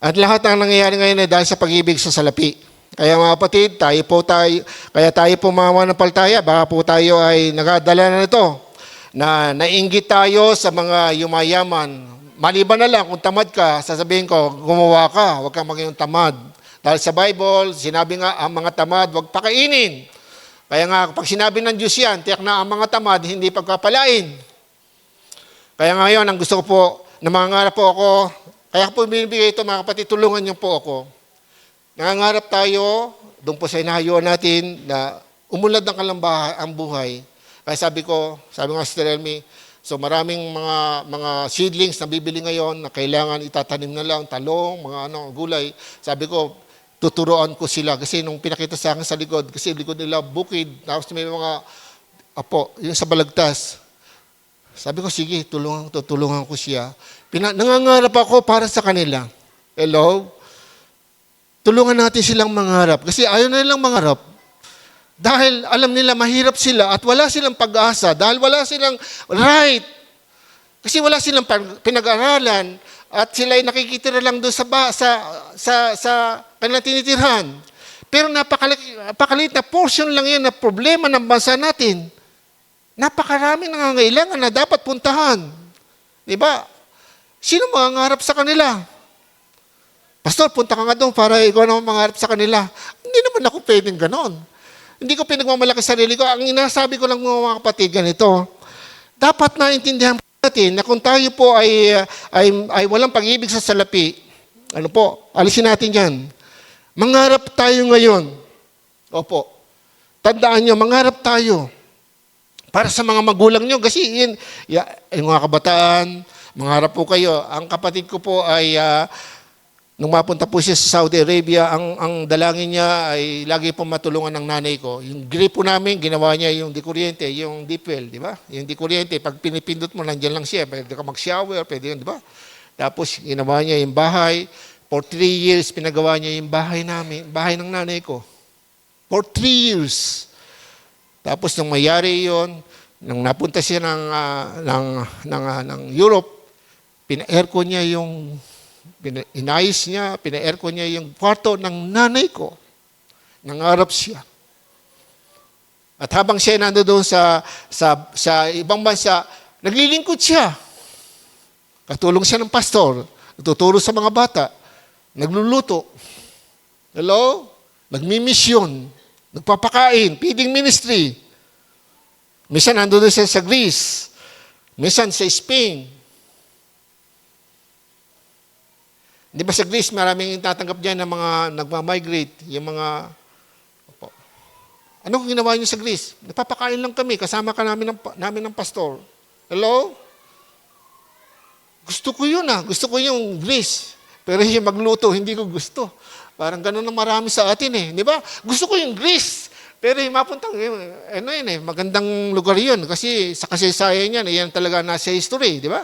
At lahat ng nangyayari ngayon ay dahil sa pag-ibig sa salapi. Kaya mga kapatid, tayo po mamanapaltaya, baka po tayo ay nagadala na nito. Na nainggit tayo sa mga yumayaman. Maliban na lang, kung tamad ka, sasabihin ko, gumawa ka, huwag kang maging tamad. Dahil sa Bible, sinabi nga, ang mga tamad, huwag pakainin. Kaya nga, pag sinabi ng Diyos yan, tiyak na ang mga tamad, hindi pagkapalain. Kaya ngayon, ang gusto ko po, nangangarap po ako, kaya po binibigay ito, mga kapatid, tulungan niyo po ako. Nangangarap tayo, doon po sa inahayuan natin, na umunlad ng kalambahan ang buhay. Kaya sabi nga si Elmi, so maraming mga seedlings na bibili ngayon na kailangan itatanim na lang, talong, mga gulay. Sabi ko, tuturuan ko sila. Kasi nung pinakita sa akin sa likod, kasi likod nila bukid, tapos may mga yung sa balagtas. Sabi ko, sige, tutulungan ko siya. Nangangarap ako para sa kanila. Hello? Tulungan natin silang mangarap. Kasi ayaw na nilang mangarap. Dahil alam nila mahirap sila at wala silang pag-asa, dahil wala silang right. Kasi wala silang pinag-aralan at sila ay nakikitira lang doon sa kanilang tinitirhan. Pero napakaliit na portion lang yan na problema ng bansa natin. Napakaraming nangangailangan na dapat puntahan. Di ba? Sino mangangarap sa kanila? Pastor, punta ka nga doon para ikaw naman mangarap sa kanila. Hindi naman ako pwedeng ganon. Hindi ko pinagmamalaki sarili ko. Ang inasabi ko lang mga kapatid, ganito. Dapat naintindihan natin na kung tayo po ay walang pag-ibig sa salapi, alisin natin yan. Mangarap tayo ngayon. Opo. Tandaan nyo, mangarap tayo. Para sa mga magulang nyo. Kasi yung mga kabataan, mangarap po kayo. Ang kapatid ko po ay, nung mapunta po siya sa Saudi Arabia, ang dalangin niya ay lagi po matulungan ng nanay ko. Yung gripo namin, ginawa niya yung di kuryente, yung deep well, di ba? Yung di kuryente, pag pinipindot mo, nandiyan lang siya. Pwede ka mag-shower, pwede yun, di ba? Tapos, ginawa niya yung bahay. For 3 years, pinagawa niya yung bahay namin, bahay ng nanay ko. For 3 years. Tapos, nung mayari yon, nung napunta siya ng Europe, pina-aircon niya yung, inayos niya, pina-aircon niya yung kwarto ng nanay ko. Nangarap siya. At habang siya nandoon sa ibang bansa, naglilingkod siya. Katulong siya ng pastor, tuturo sa mga bata. Nagluluto. Hello? Nagmimisyon. Nagpapakain. Feeding ministry. Minsan nandoon siya sa Greece. Minsan sa Spain. Di ba sa Greece, maraming tatanggap dyan ng mga nagmamigrate. Yung mga... Opo. Anong ginawa niyo sa Greece? Nagpapakain lang kami. Kasama ka namin ng pastor. Hello? Gusto ko yun Gusto ko yung Greece. Pero yung magluto, hindi ko gusto. Parang gano'n na marami sa atin di ba? Gusto ko yung Greece. Pero yung mapuntang, magandang lugar yun. Kasi sa kasaysayan yan, yan talaga nasa history, di ba?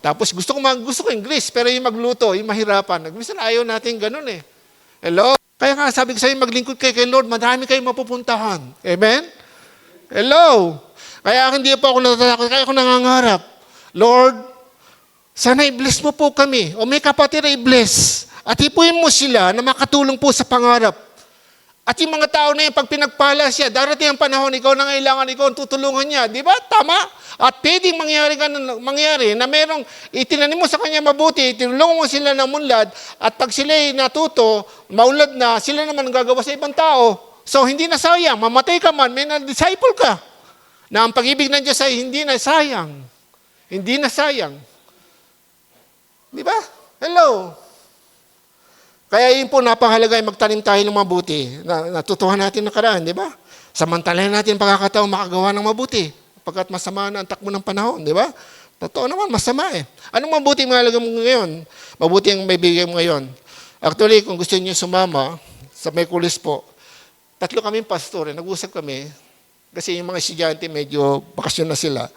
Tapos gusto ko yung Greece, pero yung magluto, yung mahirapan. Minsan ayaw natin gano'n Hello? Kaya nga sabi ko sa'yo, maglingkod kayo kay Lord, madami kayong mapupuntahan. Amen? Hello? Kaya hindi po ako natatakot, kaya ako nangangarap. Lord, sana i-bless mo po kami. O may kapatid na i-bless. At ipuin mo sila na makatulong po sa pangarap. At yung mga tao na yun, pag pinagpala siya, darating ang panahon, ikaw na ngailangan, ikaw ang tutulungan niya. Di ba? Tama? At pwedeng mangyari na merong itinanim mo sa kanya mabuti, tinulungan mo sila na munlad, at pag sila'y natuto, maulad na, sila naman gagawa sa ibang tao. So, hindi na sayang. Mamatay ka man, may na-disciple ka. Na ang pag-ibig ng Diyos ay hindi na sayang. Hindi na sayang. Di ba? Hello? Kaya yun po, napakahalaga ay magtanim tayo ng mabuti. Natutuhan natin nakaraan, di ba? Samantalahin natin pagkakataon makagawa ng mabuti. Pagkat masama na ang takbo ng panahon, di ba? Totoo naman, masama Anong mabuti ang mahalaga mo ngayon? Mabuti ang may bigay mo ngayon. Actually, kung gusto niyo sumama, sa Mekulis po, 3 kami pastor, nag-usap kami, kasi yung mga estudyante medyo bakasyon na sila.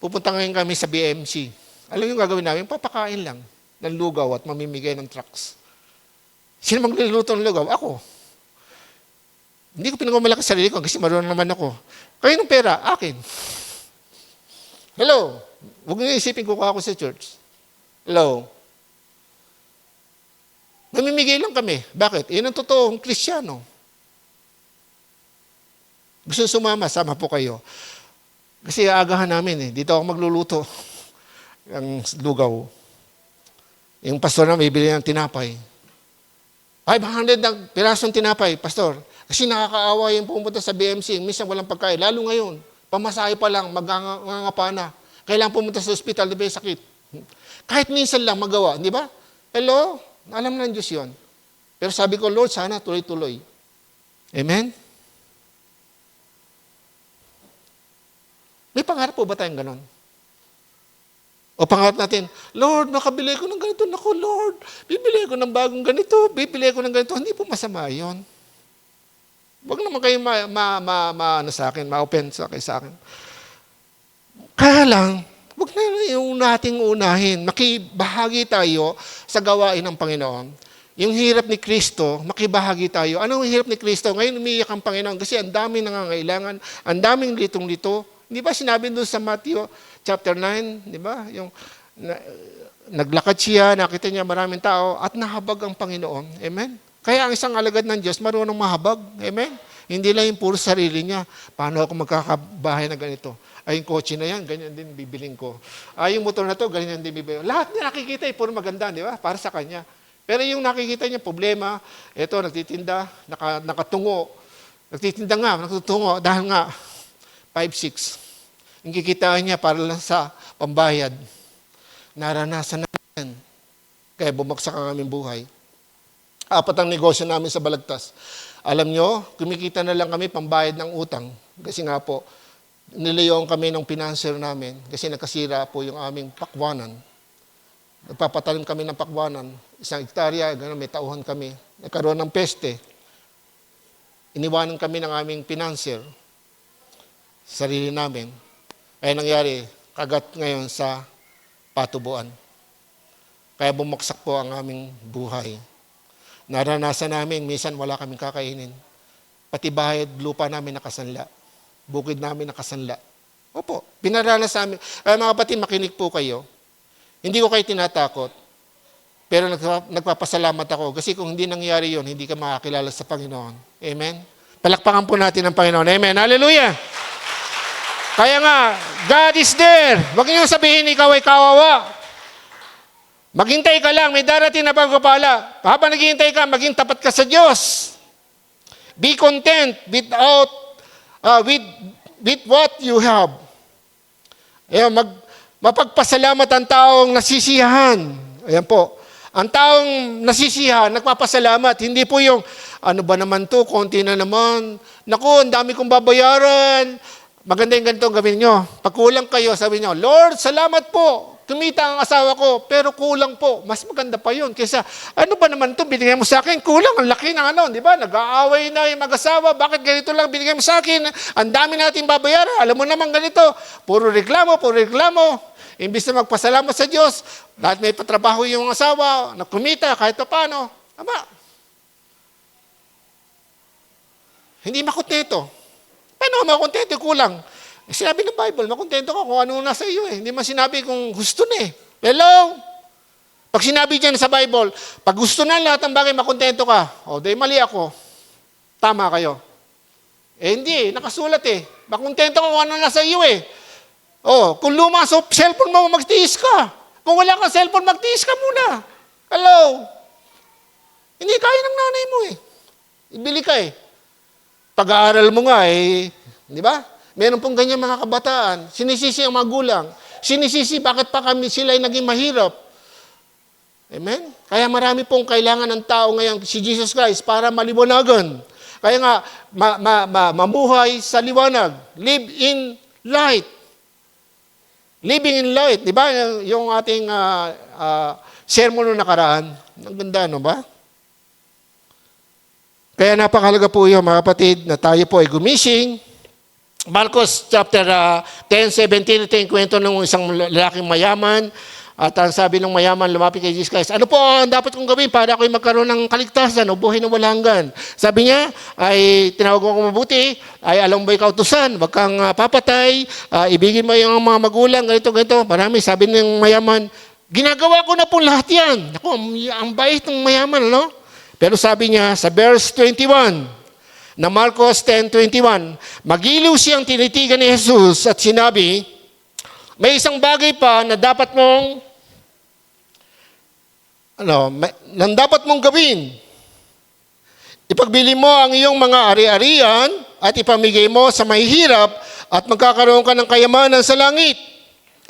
Pupunta ngayon kami sa BMC. Alam yung gagawin namin? Papakain lang ng lugaw at mamimigay ng trucks. Sino magluluto ng lugaw? Ako. Hindi ko pinagmamalaki sa sarili ko kasi marunong naman ako. Kayo ng pera, akin. Hello? Huwag niyo isipin kukuha ako sa church. Hello? Mamimigay lang kami. Bakit? Yun ang totoong Kristiyano. Gusto sumama, sama po kayo. Kasi aagahan namin Dito ako magluluto. Ang lugaw. Yung pastor na may bili ng tinapay. 500 ng pirasong tinapay, pastor. Kasi nakakaawa yung pumunta sa BMC. Minsan walang pagkain. Lalo ngayon, pamasahe pa lang, magangangapa na. Kailangan pumunta sa ospital, di ba yung sakit? Kahit minsan lang magawa, di ba? Hello? Alam ng Diyos yun. Pero sabi ko, Lord, sana tuloy-tuloy. Amen? May pangarap po ba tayong ganon? O pangarap natin, Lord, makabili ko ng ganito. Naku, Lord, bibili ko ng bagong ganito. Bibili ko ng ganito. Hindi po masama yun. Huwag naman kayo sa akin, ma-open sa akin. Kaya lang, huwag na yung nating unahin. Makibahagi tayo sa gawain ng Panginoon. yung hirap ni Kristo, makibahagi tayo. Ano yung hirap ni Kristo? Ngayon umiiyak ang Panginoon kasi ang daming nangangailangan, ang daming litong-lito. Hindi ba sinabi doon sa Matthew chapter 9, di ba? Yung naglakad siya, nakita niya maraming tao at nahabag ang Panginoon. Amen? Kaya ang isang alagad ng Diyos marunong mahabag. Amen? Hindi lang yung puro sarili niya. Paano ako magkakabahay na ganito? Ay, yung kotse na yan, ganyan din bibiling ko. Ay, yung motor na to, ganyan din bibiling ko. Lahat niya nakikita, puro maganda, di ba? Para sa kanya. Pero yung nakikita niya, problema, eto, nagtitinda, nakatungo. Nagtitinda nga, nakatungo, dahil nga, 5-6. Yung kikitaan niya para lang sa pambayad. Naranasan namin. Kaya bumagsak ang aming buhay. 4 ang negosyo namin sa Balagtas. Alam nyo, kumikita na lang kami pambayad ng utang. Kasi nga po, nilayoan kami ng financer namin kasi nakasira po yung aming pakwanan. Nagpapatalim kami ng pakwanan. 1 hektarya, gano'n, may tauhan kami. Nagkaroon ng peste. Iniwanan kami ng aming financer. Sarili namin. Kaya nangyari, kagat ngayon sa patubuan. Kaya bumaksak po ang aming buhay. Naranasan namin, minsan wala kaming kakainin. Pati bahay at lupa namin nakasanla. Bukid namin nakasanla. Opo, pinaranas namin. Kaya mga kapatid, makinig po kayo. Hindi ko kayo tinatakot. Pero nagpapasalamat ako. Kasi kung hindi nangyari yon, hindi ka makakilala sa Panginoon. Amen? Palakpakan po natin ang Panginoon. Amen? Hallelujah! Kaya nga, God is there. Huwag niyo sabihin ikaw ay kawawa. Maghintay ka lang, may darating na pagpapala. Habang naghihintay ka, maging tapat ka sa Diyos. Be content with what you have. Ayan, mapagpasalamat ang taong nasisiyahan. Ayan po. Ang taong nasisiyahan, nagpapasalamat. Hindi po yung, ano ba naman to, konti na naman. Naku, ang dami kong babayaran. Maganda yung ganito gawin nyo. Pag kulang kayo, sabi nyo, Lord, salamat po. Kumita ang asawa ko, pero kulang po. Mas maganda pa yun. Kaysa, ano ba naman ito, binigay mo sa akin, kulang, ang laki ng ano, di ba? Nag-aaway na yung mag-asawa, bakit ganito lang binigay mo sa akin? Ang dami natin babayaran, alam mo naman ganito. Puro reklamo. Imbis na magpasalamat sa Diyos, lahat may patrabaho yung asawa, nagkumita, kahit pa paano. Ama, hindi makontento. Paano makontento? Kulang. Sinabi ng Bible, makontento ka kung ano nasa iyo eh. Hindi man sinabi kung gusto na eh. Hello? Pag sinabi dyan sa Bible, pag gusto na lahat ng bagay, makontento ka. O, di mali ako. Tama kayo. Eh hindi, nakasulat eh. Makontento ka kung ano nasa iyo eh. O, kung luma sa cellphone mo, magtiis ka. Kung wala kang cellphone, magtiis ka muna. Hello? Hindi kaya ng nanay mo eh. Ibili ka eh. Pag-aaral mo nga eh. Di ba? Meron pong ganyan mga kabataan. Sinisisi ang magulang. Sinisisi bakit pa kami sila ay naging mahirap. Amen? Kaya marami pong kailangan ng tao ngayon, si Jesus Christ, para maliwanagan. Kaya nga, mamuhay sa liwanag. Live in light. Living in light. Di ba? Yung ating sermon noong nakaraan. Ang ganda, no ba? Kaya napakahalaga po yun, mga kapatid, na tayo po ay gumising. Marcos chapter 10:17, ito yung kwento ng isang lalaking mayaman. At ang sabi ng mayaman, lumapit kay Jesus Christ, ano po ang dapat kong gawin para ako'y magkaroon ng kaligtasan o buhay na walang hanggan? Sabi niya, ay tinawag ko mabuti, ay alam mo ba kautusan, wag kang papatay, ibigin mo yung mga magulang, ganito. Marami, sabi ng mayaman, ginagawa ko na po lahat yan. Ako, ang bait ng mayaman, no? Pero sabi niya, sa verse 21, na Marcos 10:21, magiliw siyang tinitigan ni Jesus at sinabi, may isang bagay pa na dapat mong gawin. Ipagbilin mo ang iyong mga ari-arian at ipamigay mo sa mahihirap at magkakaroon ka ng kayamanan sa langit.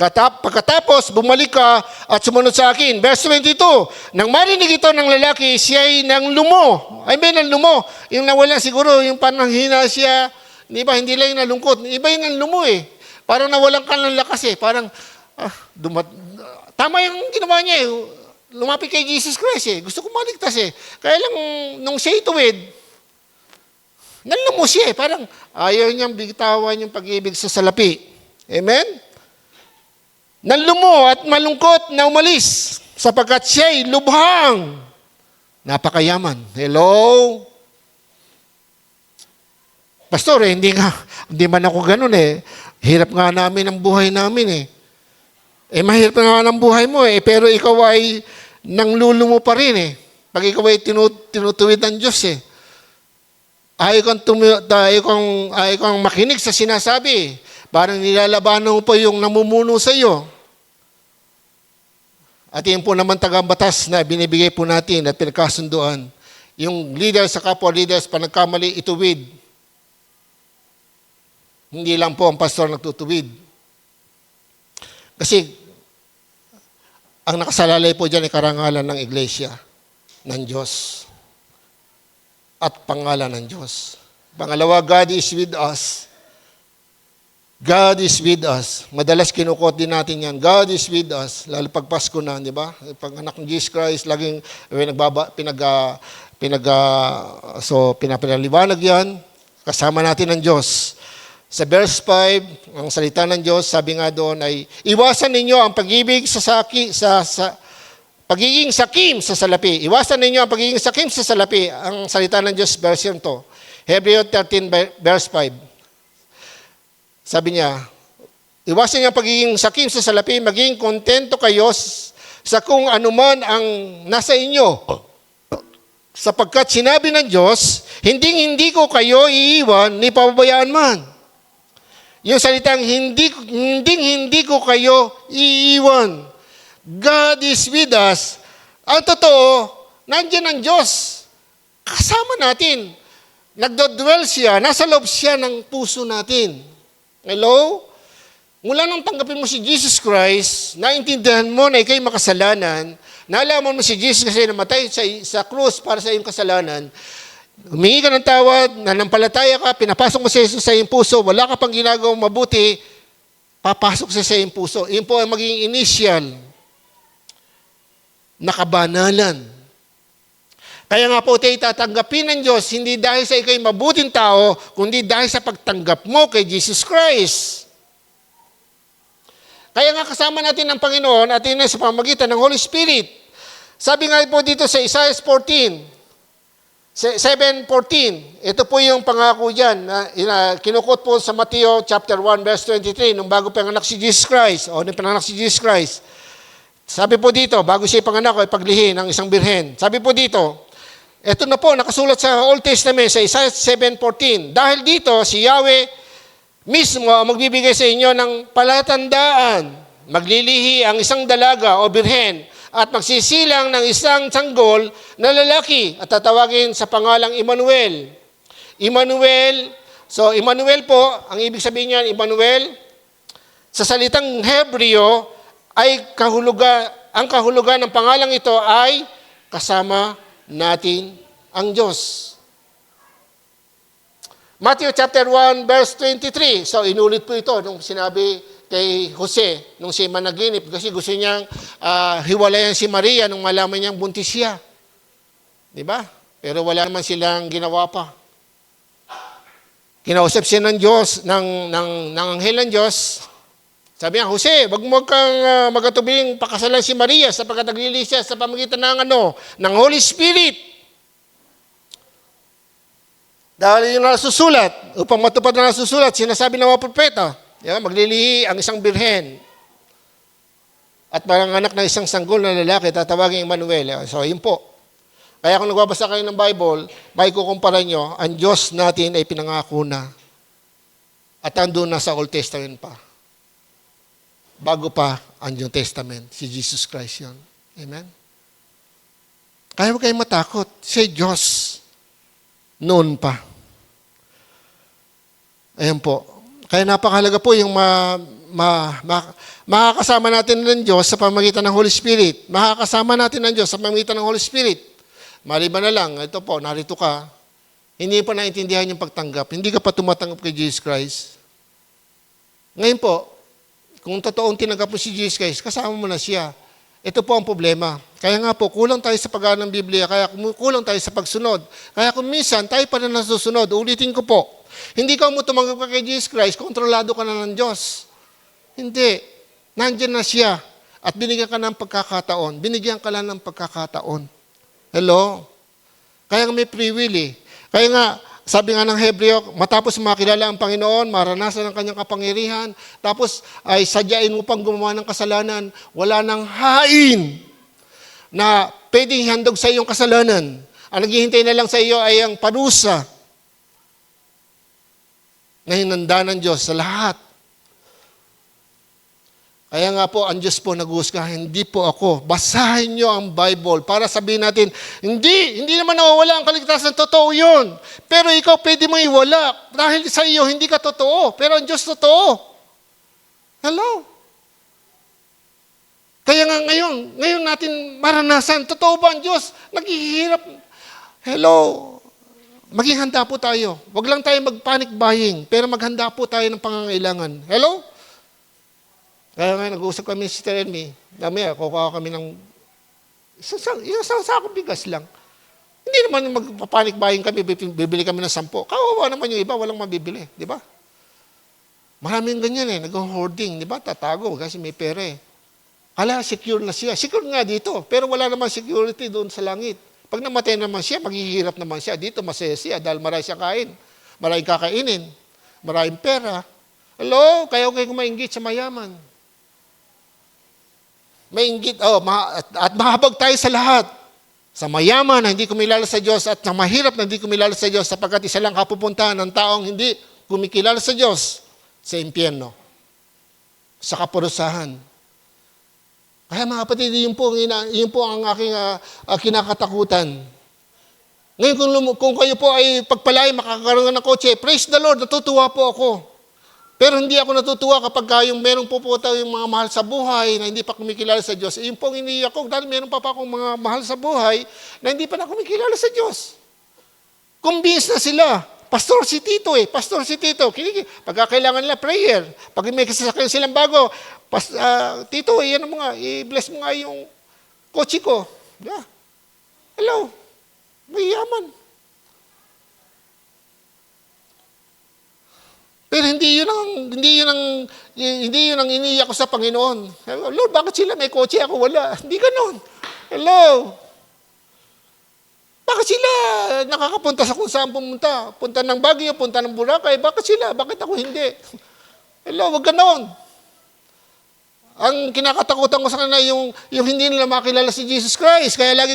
Pagkatapos, bumalik ka at sumunod sa akin. Verse 22, nang marinig ito ng lalaki, siya ay nang lumo. Nang lumo. Yung nawala siguro, yung pananghina siya, di ba, hindi lang yung nalungkot. Iba yung nang lumo eh. Parang nawalan ka ng lakas eh. Parang, tama yung ginawa niya eh. Lumapit kay Jesus Christ eh. Gusto ko maligtas eh. Kaya lang, nung siya ituwid, nanlumo siya eh. Parang, ayaw niyang bitawan yung pag-ibig sa salapi. Amen? Nanlumo at malungkot na umalis sapagkat siya'y lubhang Napakayaman. Hello? Pastor, hindi man ako ganun eh. Hirap nga namin ang buhay namin eh. Mahirap nga ng buhay mo eh, pero ikaw ay nanglulumo pa rin eh. Pag ikaw ay tinutuwid ng Diyos eh. Ayaw kang makinig sa sinasabi. Parang nilalabanan mo pa yung namumuno sa iyo. At yun po naman taga-batas na binibigay po natin at pinagkasunduan. Yung leader sa kapwa leaders, pag nagkamali, ituwid. Hindi lang po ang pastor nagtutuwid. Kasi, ang nakasalalay po dyan ay karangalan ng iglesia, ng Diyos, at pangalan ng Diyos. Pangalawa, God is with us. God is with us. Madalas kinukot din natin yan. God is with us. Lalo pag Pasko na, di ba? Pag anak ng Jesus Christ, laging pinapaliwanag yan. Kasama natin ang Diyos. Sa verse 5, ang salita ng Diyos, sabi nga doon ay, iwasan ninyo ang pag-ibig pagiging sakim sa salapi. Iwasan ninyo ang pagiging sakim sa salapi. Ang salita ng Diyos, verse yun to. Hebrew 13, verse 5. Sabi niya, iwasan niyo ang pagiging sakim sa salapi, maging kontento kayo sa kung anuman ang nasa inyo. Sapagkat sinabi ng Diyos, hindi ko kayo iiwan ni pababayaan man. Yung salitang hindi ko kayo iiwan. God is with us. Ang totoo, nandiyan ang Diyos. Kasama natin. Nagdodwell siya, nasa loob siya ng puso natin. Hello? Mula nang tanggapin mo si Jesus Christ, naintindihan mo na ikay makasalanan, nalaman mo si Jesus kasi namatay sa krus para sa iyong kasalanan, humingi ka ng tawad, nanampalataya ka, pinapasok mo si Jesus sa iyong puso, wala ka pang ginagawang mabuti, papasok siya sa iyong puso. Iyon po ay magiging initial na kabanalan. Kaya nga po tayo tatanggapin ng Diyos, hindi dahil sa ikay mabuting tao, kundi dahil sa pagtanggap mo kay Jesus Christ. Kaya nga kasama natin ng Panginoon at yun sa pamamagitan ng Holy Spirit. Sabi nga po dito sa Isaiah 7:14, ito po yung pangako dyan, na kinukot po sa Mateo chapter 1 verse 23, nung bago panganak si Jesus Christ, o nung panganak si Jesus Christ. Sabi po dito, bago siya panganak, ay paglihi ng isang birhen. Sabi po dito, ito na po, nakasulat sa Old Testament, sa Isaiah 7:14. Dahil dito, si Yahweh mismo ang magbibigay sa inyo ng palatandaan. Maglilihi ang isang dalaga o birhen at magsisilang ng isang sanggol na lalaki at tatawagin sa pangalang Emmanuel. Emmanuel, so Emmanuel po, ang ibig sabihin niyan, Emmanuel, sa salitang Hebreo, ay ang kahulugan ng pangalang ito ay kasama natin ang Diyos. Matthew chapter 1 verse 23. So inulit po ito nung sinabi kay Jose nung siya managinip kasi gusto niyang hiwalayan si Maria nung malaman niyang buntis siya. Di ba? Pero wala naman silang ginawa pa. Kinausap siya ng Diyos, ng anghel ng Diyos. Sabi niya, Jose, wag mo kang magatubing pakasalan si Maria sapagkat naglili siya sa pamagitan ng Holy Spirit. Dahil yung nasusulat, upang matupad na nasusulat, sinasabi ng mga propeta, maglilihi ang isang birhen at maranganak ng isang sanggol na lalaki, tatawagin Emmanuel. So, yun po. Kaya kung nagbabasa kayo ng Bible, may kukumpara nyo, ang Diyos natin ay pinangako na at andun na sa Old Testament pa. Bago pa ang New Testament, si Jesus Christ yun. Amen? Kaya huwag kayong matakot. Siya Diyos. Noon pa. Ayan po. Kaya napakahalaga po yung makakasama natin ng Diyos sa pamamagitan ng Holy Spirit. Makakasama natin ng Diyos sa pamamagitan ng Holy Spirit. Maliban na lang, ito po, narito ka, hindi pa naintindihan yung pagtanggap. Hindi ka pa tumatanggap kay Jesus Christ. Ngayon po, kung totoong tinanggap mo si Jesus Christ, kasama mo na siya. Ito po ang problema. Kaya nga po, kulang tayo sa pag-aaral ng Biblia, kaya kulang tayo sa pagsunod. Kaya kung minsan, tayo pa na nasusunod, ulitin ko po, hindi ka mo tumanggap ka kay Jesus Christ, kontrolado ka na ng Diyos. Hindi. Nandiyan na siya. At binigyan ka ng pagkakataon. Binigyan ka lang ng pagkakataon. Hello? Kaya nga may free will eh. Kaya nga, sabi nga ng Hebreo, matapos makilala ang Panginoon, maranasan ang kanyang kapangyarihan, tapos ay sadyain mo pang gumawa ng kasalanan, wala nang hain na pwedeng handog sa iyong kasalanan. Ang naghihintay na lang sa iyo ay ang parusa na hinanda ng Diyos sa lahat. Kaya nga po, ang Diyos po nag-uusga, hindi po ako. Basahin nyo ang Bible para sabihin natin, hindi naman nawawala ang kaligtasan, totoo yun. Pero ikaw pwede mo iwala. Dahil sa iyo, hindi ka totoo. Pero ang Diyos totoo. Hello? Kaya nga ngayon natin maranasan, totoo ba ang Diyos? Naghihirap. Hello? Maging handa po tayo. Huwag lang tayo mag-panic buying, pero maghanda po tayo ng pangangailangan. Hello? Kaya nga, nag-uusap kami si Sister Elmi. Damaya, kukuha kami ng isang sakong bigas lang. Hindi naman magpapanik buying kami, bibili kami ng 10. Kawawa naman yung iba, walang mabibili. Di ba? Maraming ganyan eh, nag-hoarding. Di ba? Tatago kasi may pera eh. Ala, secure na siya. Secure nga dito, pero wala naman security doon sa langit. Pag namatay naman siya, maghihirap naman siya. Dito, masaya siya dahil marami siyang kain. Maraming kakainin. Maraming pera. Hello? Kaya kayo mainggit sa mayaman. Mainggit, at mahabag tayo sa lahat. Sa mayaman na hindi kumilala sa Diyos at sa mahirap na hindi kumilala sa Diyos sapagkat isa lang kapupuntahan ng taong hindi kumikilala sa Diyos sa impyerno. Sa kaparusahan. Kaya mga kapatid, yun po ang aking kinakatakutan. Ngayon kung kayo po ay pagpalay, makakaroon ng kotse, praise the Lord, natutuwa po ako. Pero hindi ako natutuwa kapag yung merong pupunta yung mga mahal sa buhay na hindi pa kumikilala sa Diyos. Yung pong iniiyak ko dahil meron pa akong mga mahal sa buhay na hindi pa na kumikilala sa Diyos. Convinced na sila. Pastor si Tito. Pagka kailangan nila prayer, pag may kasasakyan silang bago, Tito, yan mo nga, i-bless mo nga yung kotse ko. Yeah. Hello, may yaman. Pero hindi yun ang iniiyak ko sa Panginoon. Lord, bakit sila may kotse, ako wala? Hindi ganon. Hello? Bakit sila nakakapunta sa kung saan pumunta? Punta ng Baguio, punta ng Boracay. Bakit sila? Bakit ako hindi? Hello, wag ganon. Ang kinakatakutan ko sa kanila yung hindi nila makilala si Jesus Christ. Kaya lagi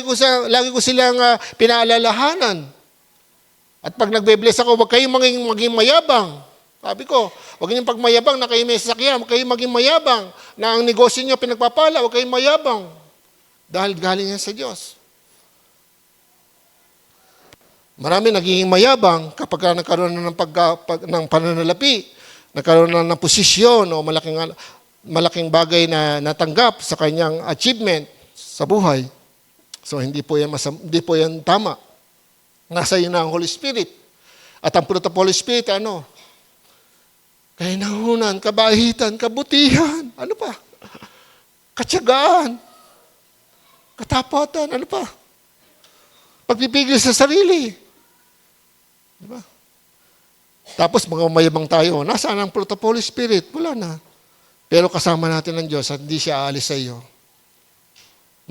ko silang pinaalalahanan. At pag nagbe-bless ako, wag kayong maging mayabang. Sabi ko, huwag niyong pagmayabang na kayo may sasakyan, huwag kayong maging mayabang na ang negosyo niyo pinagpapala, huwag kayong mayabang. Dahil galing yan sa Diyos. Marami naging mayabang kapag nagkaroon na ng pananalapi, nagkaroon na ng posisyon o malaking bagay na natanggap sa kanyang achievement sa buhay. So hindi po yan tama. Nasa iyo na ang Holy Spirit. At ang fruit of Holy Spirit, kainahunan, kabahitan, kabutihan, ano pa? Katyagaan, katapatan, ano pa? Pagpipigil sa sarili. Diba? Tapos mga mayabang tayo, nasaan ang fruit of Holy Spirit? Wala na. Pero kasama natin ng Diyos at hindi siya aalis sa iyo.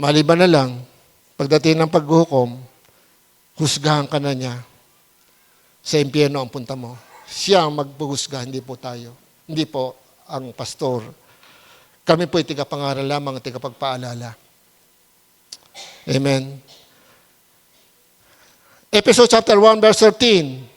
Maliban na lang, pagdating ng paghukom, husgahan ka na niya. Sa impyerno ang punta mo. Siya ang magpuhusga, hindi po tayo. Hindi po ang pastor. Kami po ay tigapangaral lamang at tigapagpaalala. Amen. Episode chapter 1, verse 13.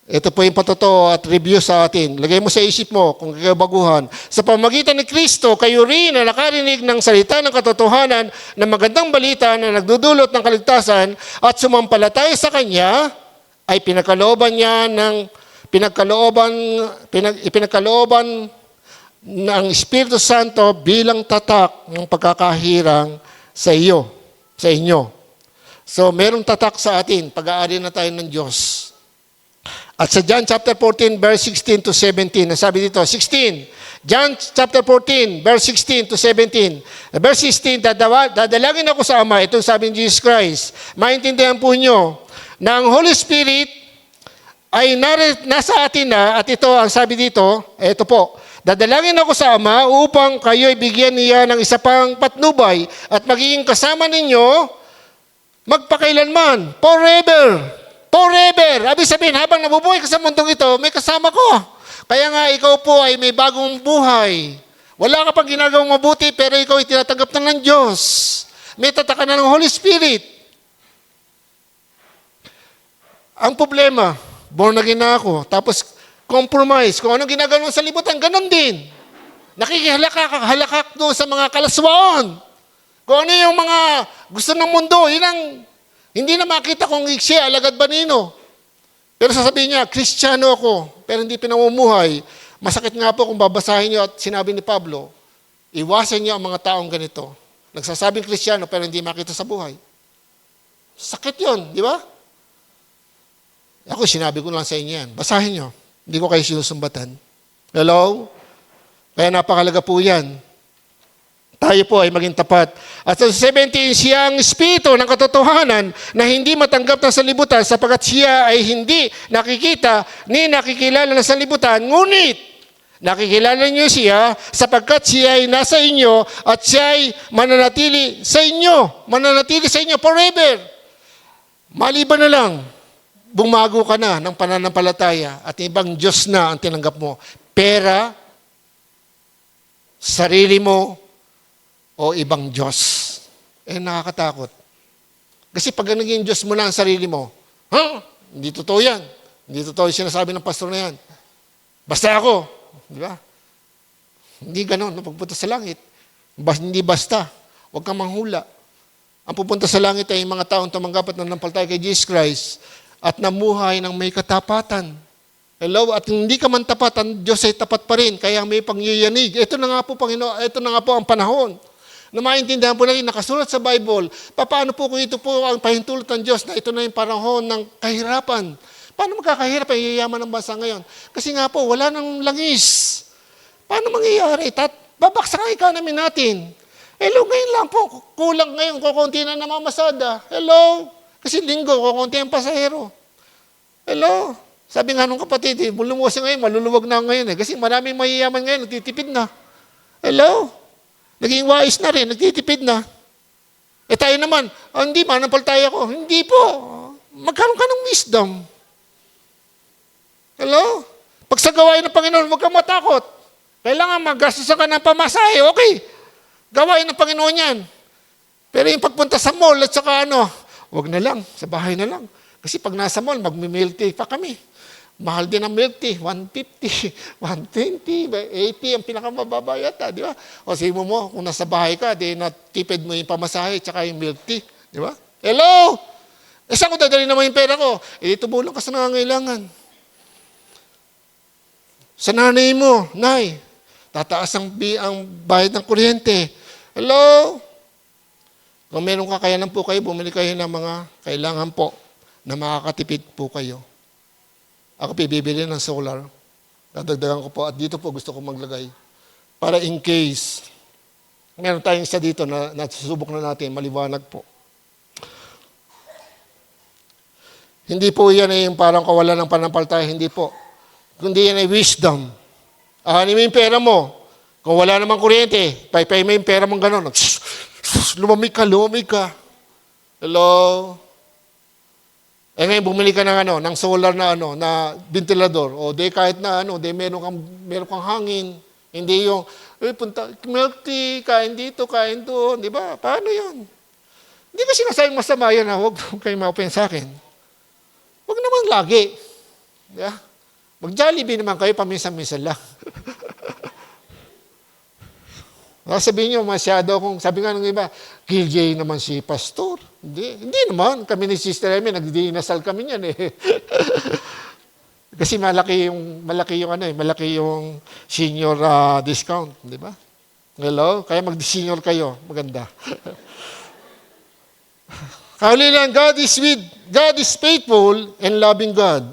Ito po yung patotoo at review sa atin. Lagay mo sa isip mo kung kayo baguhan. Sa pamagitan ni Kristo, kayo rin na nakarinig ng salita ng katotohanan na magandang balita na nagdudulot ng kaligtasan at sumampalataya sa Kanya, ay pinagkalooban niya ipinagkalooban ng Espiritu Santo bilang tatak ng pagkakahirang sa inyo. So, merong tatak sa atin, pag-aari na tayo ng Diyos. At sa John chapter 14, verse 16 to 17, nasabi dito, 16, John chapter 14, verse 16 to 17. Verse 16, dadalangin ako sa Ama, itong sabi ni Jesus Christ, maintindihan po nyo, na ang Holy Spirit ay nasa atin na, at ito ang sabi dito, ito po, dadalangin ako sa Ama upang kayo ibigyan niya ng isa pang patnubay at magiging kasama ninyo magpakailanman, forever. Forever. Ibig sabihin, habang nabubuhay ka sa mundong ito, may kasama ko. Kaya nga, ikaw po ay may bagong buhay. Wala ka pang ginagawang mabuti, pero ikaw ay tinatanggap na ng Diyos. May tataka na ng Holy Spirit. Ang problema, born again na ako, tapos compromise. Kung anong ginagawa sa libutan, ganun din. Nakikihalakak doon sa mga kalaswaan. Kung ano yung mga gusto ng mundo, yun ang hindi na makita kung siya alagad ba nino. Pero sasabihin niya, Kristiyano ako, pero hindi pinamumuhay. Masakit nga po kung babasahin niyo at sinabi ni Pablo, iwasan niyo ang mga taong ganito. Nagsasabing Kristiyano pero hindi makita sa buhay. Sakit yun, di ba? Ako, sinabi ko lang sa inyo yan. Basahin niyo. Hindi ko kayo sinusumbatan. Hello? Kaya napakalaga po yan. Tayo po ay maging tapat. At sa 17, siya ang espiritu ng katotohanan na hindi matanggap ng sanlibutan sapagkat siya ay hindi nakikita ni nakikilala ng sanlibutan. Ngunit, nakikilala niyo siya sapagkat siya ay nasa inyo at siya ay mananatili sa inyo. Mananatili sa inyo forever. Maliban na lang, bumago ka na ng pananampalataya at ibang Diyos na ang tinanggap mo. Pera, sarili mo, o ibang Diyos. Nakakatakot. Kasi pag naging Diyos mo na ang sarili mo, hindi totoo yan. Hindi totoo yung sinasabi ng pastor na yan. Basta ako. Di ba? Hindi ganon. Pagpunta sa langit, hindi basta. Huwag kang manghula. Ang pupunta sa langit ay yung mga taong tumanggap at nanampalataya kay Jesus Christ at namuhay ng may katapatan. Hello? At hindi ka man tapat, ang Diyos ay tapat pa rin, kaya may pangyayanig. Ito na nga po, Panginoon, ito na nga po ang panahon na maintindihan po natin, nakasulat sa Bible, paano po kung ito po ang pahintulot ng Diyos na ito na yung panahon ng kahirapan. Paano magkakahirap ang yayaman ng bansa ngayon? Kasi nga po, wala nang langis. Paano mangyayari? Babaksak ang economy natin. Hello, ngayon lang po, kulang ngayon, kukunti na namamasada. Hello? Kasi linggo, kukunti ang pasahero. Hello? Sabi nga nung kapatid, lumuwas ngayon, maluluwag na ngayon. Kasi maraming mayayaman ngayon, nagtitipid na. Hello? Naging wais na rin, nagtitipid na. Tayo naman, hindi, manampalataya ko. Hindi po. Magkaroon ka ng wisdom. Hello? Pag sa gawain ng Panginoon, huwag kang matakot. Kailangan magastos ka ng pamasahe. Okay. Gawain ng Panginoon yan. Pero yung pagpunta sa mall at saka huwag na lang, sa bahay na lang. Kasi pag nasa mall, mag-milk tea pa kami. Mahal din ang milk tea, 150, 120, 80 ang pinakamababa yata, di ba? O simo mo, kung nasa bahay ka, di natipid mo yung pamasahe tsaka yung milk tea, di ba? Hello? Saan ko dadali naman yung pera ko? Tumulong ka sa nangangailangan. Sa nanay mo, nay, tataas ang bayad ng kuryente. Hello? Kung meron kakayanan po kayo, bumili kayo ng mga kailangan po na makakatipid po kayo. Ako bibili ng solar. Dadagdagan ko po. At dito po gusto ko maglagay. Para in case, meron tayong isa dito na nasusubok na natin, maliwanag po. Hindi po yan yung parang kawalan ng panampalataya. Hindi po. Kundi yan ay wisdom. Ahanin mo yung pera mo. Kung wala namang kuryente, pay mo yung pera mong gano'n. Lumamig ka. Hello? Ngayon bumili ka ng solar na ventilador. O di kahit na meron kang hangin. Hindi yung, punta, milk tea, kain dito, kain doon. Di ba? Paano yun? Hindi ko sinasayang masama yan. Huwag kayong ma-open sa akin. Huwag naman lagi. Yeah? Mag-Jollibee naman kayo, paminsan-minsan lang. Sabihin nyo, masyado akong, sabi nga ng iba, KJ naman si pastor. Hindi naman. Kami ni Sister Amy, nagdinasal kami niyan . Kasi malaki yung senior discount, di ba? Hello? Kaya mag-senior kayo. Maganda. Kaulilan, God is faithful and loving God.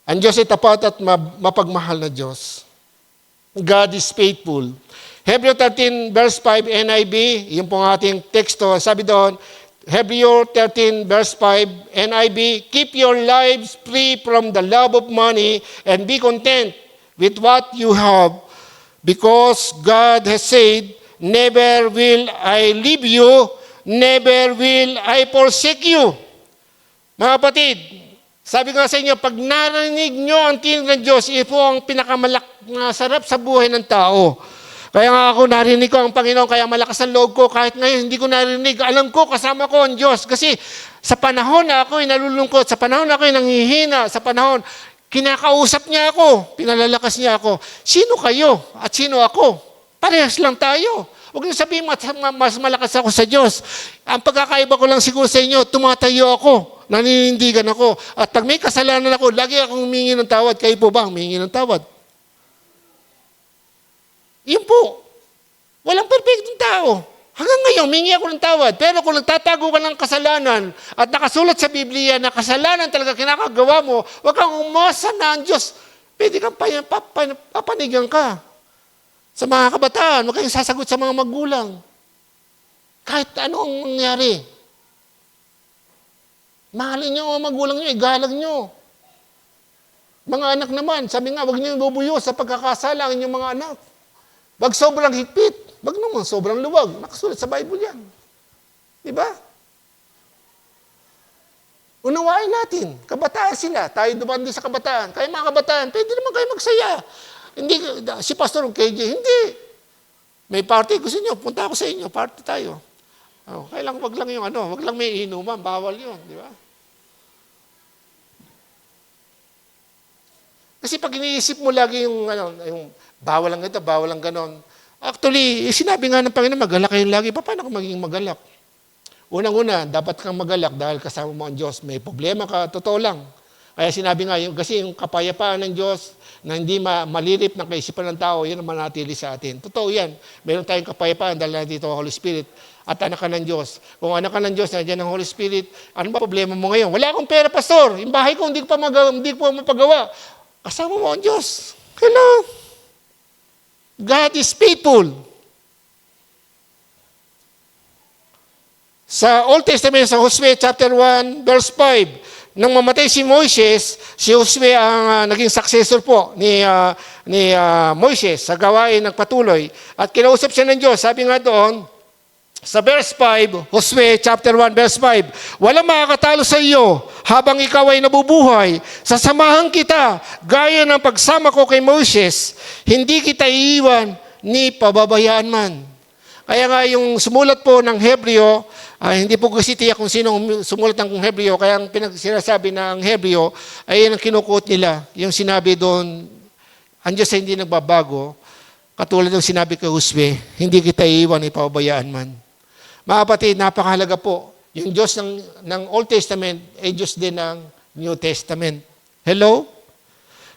Ang Diyos ay tapat at mapagmahal na Diyos. God is faithful. Hebrew 13 verse 5 NIV, yung pong ating teksto, sabi doon, Hebrew 13 verse 5 NIV, keep your lives free from the love of money and be content with what you have because God has said, never will I leave you never will I forsake you. Mga kapatid, sabi ko nga sa inyo, pag narinig nyo ang tinig ng Diyos, ito ang pinakamasarap sa buhay ng tao. Kaya nga ako narinig ko ang Panginoon, kaya malakas ang loob ko. Kahit ngayon hindi ko narinig, alam ko kasama ko ang Diyos. Kasi sa panahon na ako'y nalulungkot, sa panahon na ako'y nanghihina, sa panahon, kinakausap niya ako, pinalalakas niya ako. Sino kayo at sino ako? Parehas lang tayo. Huwag niyo sabihin, mas malakas ako sa Diyos. Ang pagkakaiba ko lang siguro sa inyo, tumatayo ako, naninindigan ako. At pag may kasalanan ako, lagi akong humingi ng tawad. Kayo po ba humingi ng tawad? Yun po. Walang perfectong tao. Hanggang ngayon, humingi ako ng tawad. Pero kung nagtatago ka ng kasalanan at nakasulat sa Biblia na kasalanan talaga kinakagawa mo, huwag kang umasa na ang Diyos. Pwede kang papanigan ka. Sa mga kabataan, huwag kayong sasagot sa mga magulang. Kahit ano ang mangyari. Mahalin niyo ang magulang niyo, igalang niyo. Mga anak naman, sabi nga, huwag niyo bubuyo sa pagkakasala ang inyong mga anak. Huwag sobrang higpit. Huwag naman sobrang luwag. Nakasulat sa Bible yan. Diba? Unawain natin. Kabataan sila. Tayo dumaan din sa kabataan. Kaya mga kabataan, pwede naman kayo magsaya. Hindi, si Pastor KJ, hindi. May party, gusto niyo, punta ako sa inyo, party tayo. Oh, kailang wag lang yung wag lang may inuman, bawal yun, di ba? Kasi pag iniisip mo lagi yung bawal lang ito, bawal lang ganon. Actually, sinabi nga ng Panginoon, magalak kayo lagi. Paano kung magiging magalak? Unang-una, dapat kang magalak dahil kasama mo ang Diyos. May problema ka, totoo lang. Kaya sinabi nga, kasi yung kapayapaan ng Diyos na hindi malilip ng kaisipan ng tao, yun ang manatili sa atin. Totoo yan. Meron tayong kapayapaan dahil nandito ang Holy Spirit at anak ka ng Diyos. Kung anak ka ng Diyos, nandiyan ang Holy Spirit, ano ba problema mo ngayon? Wala akong pera, Pastor. Yung bahay ko, hindi ko pa mapagawa. Kasama mo ang Diyos. Hello? God is faithful. Sa Old Testament, sa Josue chapter 1, verse 5, nang mamatay si Moises, si Josue ang naging successor po ni Moises sa gawain nagpatuloy. At kinausap siya ng Diyos. Sabi nga doon, sa verse 5, Josue chapter 1, verse 5, walang makakatalo sa iyo habang ikaw ay nabubuhay. Sasamahan kita, gaya ng pagsama ko kay Moises, hindi kita iiwan ni pababayaan man. Kaya nga yung sumulat po ng Hebreo, hindi po kasi tiyak kung sino sumulat ng Hebreo, kaya ang sinasabi ng Hebreo ay yun ang kinukuot nila. Yung sinabi doon, ang Diyos ay hindi nagbabago, katulad ng sinabi kay Josue, hindi kita iiwan, ipabayaan man. Mga kapatid, napakahalaga po. Yung Diyos ng Old Testament ay Diyos din ng New Testament. Hello?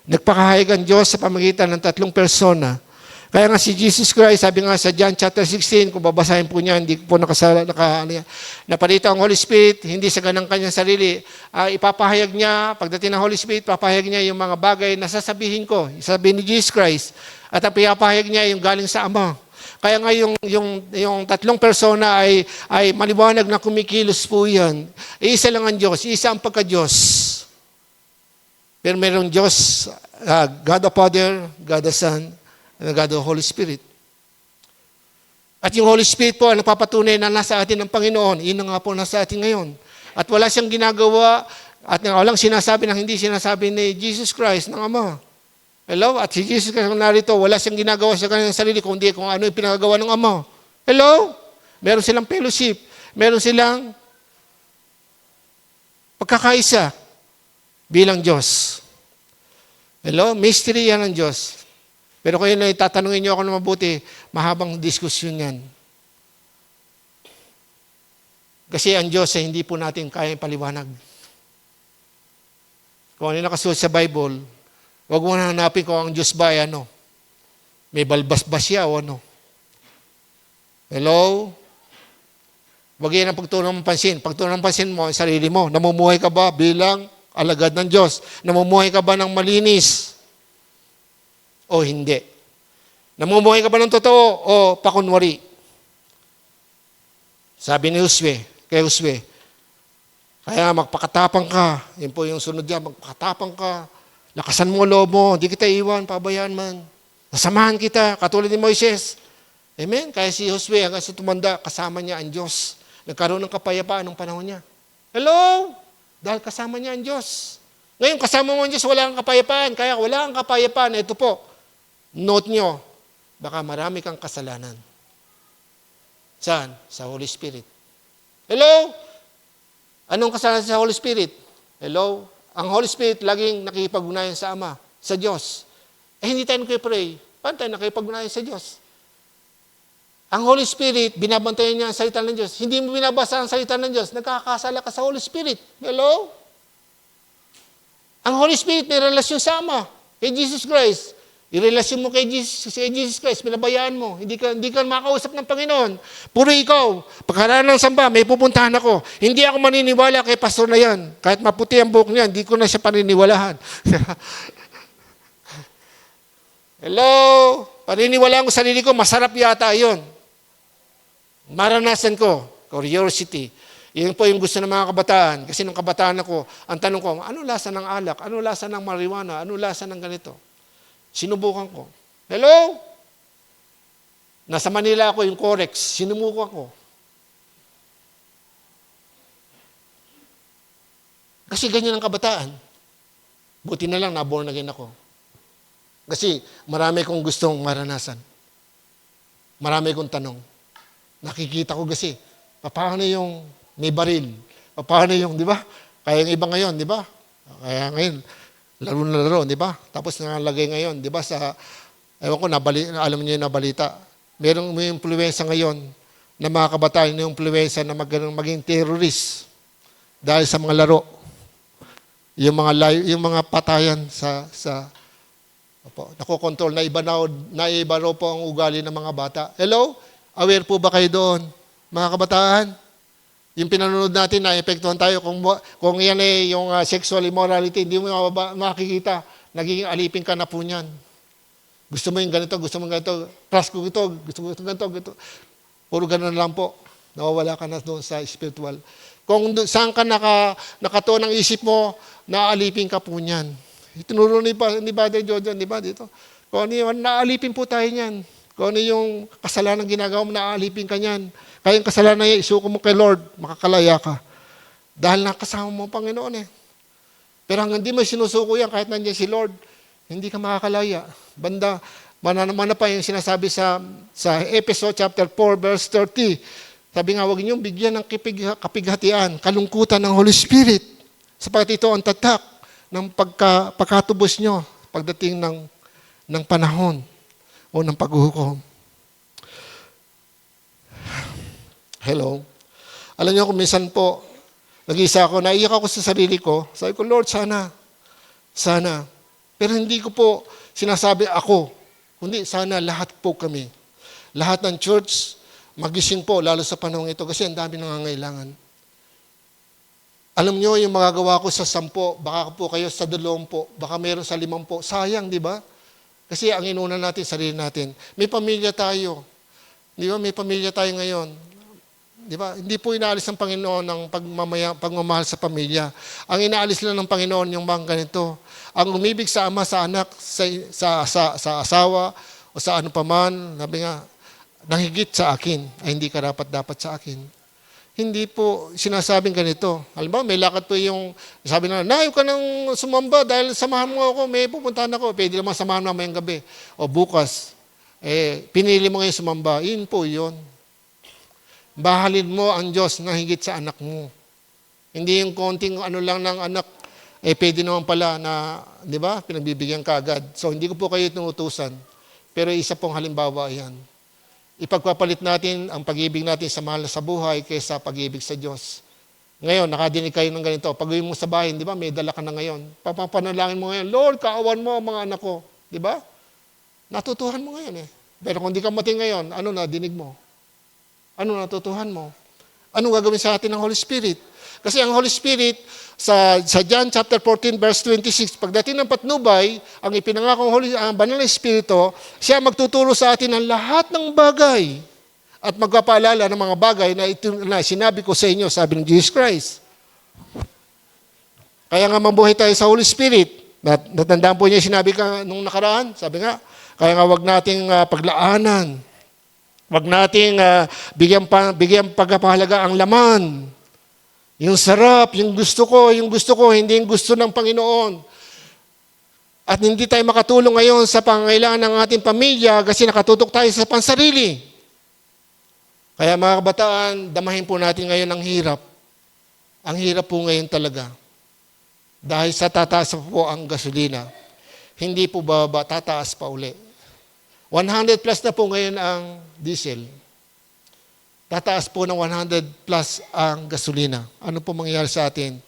Nagpakahayag ang Diyos sa pamagitan ng tatlong persona. Kaya nga si Jesus Christ, sabi nga sa John chapter 16, kung babasahin po niya, hindi po napalito ang Holy Spirit, hindi sa ganang kanyang sarili. Ipapahayag niya, pagdating ng Holy Spirit, papahayag niya yung mga bagay na sasabihin ko, sabihin ni Jesus Christ. At ang pinapahayag niya yung galing sa Ama. Kaya nga yung tatlong persona ay maliwanag na kumikilos po yan. Isa lang ang Diyos, isa ang pagka-Diyos. Pero mayroong Diyos, God the Father, God the Son, and God the Holy Spirit. At yung Holy Spirit po, ang napapatunay na nasa atin ng Panginoon, yun nga po nasa atin ngayon. At wala siyang ginagawa, at walang sinasabi na hindi sinasabi ni Jesus Christ ng Ama. Hello? At si Jesus Christ narito, wala siyang ginagawa sa kanyang sarili, kundi kung ano yung pinagagawa ng Ama. Hello? Meron silang fellowship. Meron silang pagkakaisa bilang Diyos. Hello? Mystery yan ng Diyos. Pero kung yun ay tatanungin niyo ako na mabuti, mahabang diskusyon yan. Kasi ang Diyos ay hindi po natin kaya paliwanag. Kung ano nakasulat sa Bible, huwag mo na hanapin kung ang Diyos ba ay ano. May balbas ba siya o ano? Hello? Huwag yan ang pagtunan ng pansin. Pagtunan ng pansin mo ang sarili mo. Namumuhay ka ba bilang alagad ng Diyos? Namumuhay ka ba ng malinis? O hindi? Namumuhay ka ba ng totoo o pakunwari? Sabi ni Josue, kay Josue, kaya magpakatapang ka. Yun po yung sunod niya, magpakatapang ka. Lakasan mo loob mo, hindi kita iwan, pabayaan man. Nasamahan kita, katulad ni Moises. Amen? Kaya si Josue, hanggang sa tumanda, kasama niya ang Diyos. Nagkaroon ng kapayapaan ng panahon niya. Hello? Dahil kasama niya ang Diyos. Ngayon, kasama mo ang Diyos, wala kang kapayapaan. Kaya wala kang kapayapaan. Ito po, note nyo, baka marami kang kasalanan. Saan? Sa Holy Spirit. Hello? Anong kasalanan sa Holy Spirit? Hello? Ang Holy Spirit laging nakikipag-ugnayan sa Ama, sa Diyos. Hindi tayo nakipag-pray. Paano tayo nakikipag-ugnayan sa Diyos? Ang Holy Spirit, binabantayan niya ang salita ng Diyos. Hindi mo binabasa ang salita ng Diyos, nagkakasala ka sa Holy Spirit. Hello? Ang Holy Spirit may relasyon sa Ama, kay Jesus Christ. Irelasyon mo kay Jesus Christ, pinabayaan mo. Hindi ka makausap ng Panginoon. Puro ikaw. Pagkaraan ng samba, may pupuntahan ako. Hindi ako maniniwala kay pastor na yan. Kahit maputi ang buhok niya, hindi ko na siya paniniwalahan. Hello? Paniniwalaan ko sarili ko, masarap yata yun. Maranasan ko, curiosity. Yun po yung gusto ng mga kabataan. Kasi nung kabataan ako, ang tanong ko, ano lasa ng alak? Ano lasa ng marijuana? Ano lasa ng ganito? Sinubukan ko. Hello? Nasa Manila ako, yung Corex. Sinubukan ko. Kasi ganyan ang kabataan. Buti na lang, naborn again ako. Kasi marami kong gustong maranasan. Marami kong tanong. Nakikita ko kasi, paano yung may baril? Paano yung, di ba? Kaya yung iba ngayon, di ba? Kaya ngayon, laro na laro, di ba? Tapos nalagay ngayon, di ba? Sa, ewan ko, alam niyo yung nabalita. Merong may impluwensya ngayon na mga kabataan yung impluwensya na maging terrorist dahil sa mga laro. Yung mga patayan sa nakokontrol na iba raw po ang ugali ng mga bata. Hello? Aware po ba kayo doon? Mga kabataan? Yung pinanonood natin, na-epektuhan tayo. Kung yan yung sexual immorality, hindi mo makikita. Nagiging alipin ka na po niyan. Gusto mo yung ganito, gusto mo yung ganito. Crush ko ito, gusto mo ganito. Puro ganun lang po. Nawawala ka na doon sa spiritual. Kung saan ka nakatuon ang isip mo, naaalipin ka po niyan. Itinuro ni Brother Jojo, di ba dito? Kung ano yung naaalipin po tayo niyan. Kung ano yung kasalanan ginagawa mo, naaalipin ka niyan. Kaya yung kasalanan niya, isuko mo kay Lord, makakalaya ka. Dahil nakasama mo ang Panginoon eh. Pero hanggang di mo sinusuko yan, kahit nandiyan si Lord, hindi ka makakalaya. Banda, mana pa yung sinasabi sa Episode chapter 4, verse 30. Sabi nga, huwag niyong bigyan ng kapighatian, kalungkutan ng Holy Spirit. Sapagkat ito ang tatak ng pagkatubos nyo pagdating ng panahon o ng paghuhukom. Hello? Alam niyo kung minsan po, nag-isa ako, naiyak ako sa sarili ko. Sabi ko, Lord, sana. Pero hindi ko po sinasabi ako, kundi sana lahat po kami. Lahat ng church, magising po, lalo sa panahon ito, kasi ang dami nangangailangan. Alam niyo, yung magagawa ko sa 10, baka po kayo sa 20, baka meron sa 5. Sayang, di ba? Kasi ang inuna natin, sarili natin. May pamilya tayo. Di ba? May pamilya tayo ngayon. Di ba? Hindi po inaalis ng Panginoon ang pagmamahal sa pamilya. Ang inaalis lang ng Panginoon yung mga ganito. Ang umibig sa ama, sa anak, sa asawa, o sa ano paman, sabi nga, nahigit sa akin, ay hindi ka dapat sa akin. Hindi po sinasabing ganito. Halimbawa, may lakad po yung, sabi na, naayos ka nang sumamba dahil samahan mo ako, may pupuntahan ako, pwede naman samahan mo mamayang gabi. O bukas, pinili mo ngayon sumamba, yun po yun. Bahalin mo ang Diyos na higit sa anak mo. Hindi yung konting ano lang ng anak, pwede naman pala na, di ba, pinagbibigyan ka agad. So, hindi ko po kayo tinutusan. Pero isa pong halimbawa yan. Ipagpapalit natin ang pag-ibig natin sa mahal sa buhay kaysa pag-ibig sa Diyos. Ngayon, nakadinig kayo ng ganito. Pag-uwi mo sa bahay, di ba, may dala ka na ngayon. Papapanalangin mo ngayon, Lord, kaawan mo ang mga anak ko. Di ba? Natutuhan mo ngayon eh. Pero kung di ka mating ngayon, ano na dinig mo? Ano natutuhan mo? Ano gagawin sa atin ng Holy Spirit? Kasi ang Holy Spirit, sa John chapter 14, verse 26, pagdating ng patnubay, ang ipinangakong banal na Espiritu, siya magtuturo sa atin ng lahat ng bagay at magpapaalala ng mga bagay na sinabi ko sa inyo, sabi ng Jesus Christ. Kaya nga mabuhay tayo sa Holy Spirit. Natandaan po niya sinabi ka nung nakaraan, sabi nga, kaya nga wag nating paglaanan Wag nating bigyan pagpapahalaga ang laman. Yung sarap, yung gusto ko, hindi yung gusto ng Panginoon. At hindi tayo makatulong ngayon sa pangangailangan ng ating pamilya kasi nakatutok tayo sa pansarili. Kaya mga kabataan, damahin po natin ngayon ang hirap. Ang hirap po ngayon talaga. Dahil sa tataas po ang gasolina. Hindi po bababa, tataas pa uli. 100 plus na po ngayon ang diesel. Tataas po ng 100 plus ang gasolina. Ano po mangyayari sa atin?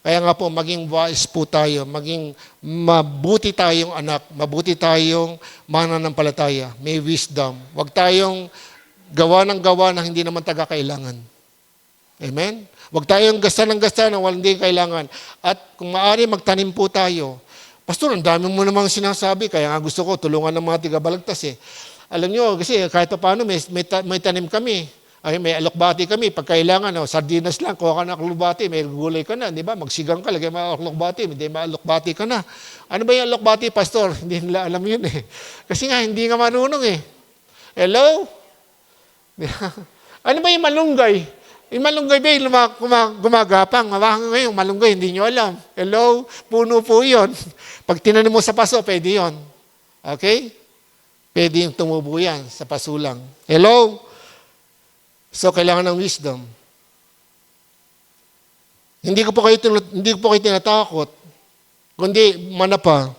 Kaya nga po, maging wise po tayo, maging mabuti tayong anak, mabuti tayong mananampalataya, may wisdom. Huwag tayong gawa na hindi naman taga-kailangan. Amen? Huwag tayong gasta ng walang hindi kailangan. At kung maaari, magtanim po tayo. Pastor, ang dami mo namang sinasabi, kaya nga gusto ko tulungan ng mga tigabalagtas eh. Alam nyo, kasi kahit paano may tanim kami. Ay, may alokbati kami. Pag kailangan, sardinas lang, kuha ka na alokbati, may gulay ka na, di ba? Magsigang ka, lagay mo alokbati, hindi maalokbati ka na. Ano ba yung alokbati, Pastor? Hindi nila alam yun eh. Kasi nga, hindi nga marunong eh. Hello? Ano ba yung malunggay? Yung malunggay ba yung gumagapang? Ngayon, malunggay, hindi nyo alam. Hello? Puno po yun. Pag tinanim mo sa paso, pwede yun. Okay? Pwede yung tumubo yan sa paso lang. Hello? So, kailangan ng wisdom. Hindi ko po kayo tinatakot, kundi manapa.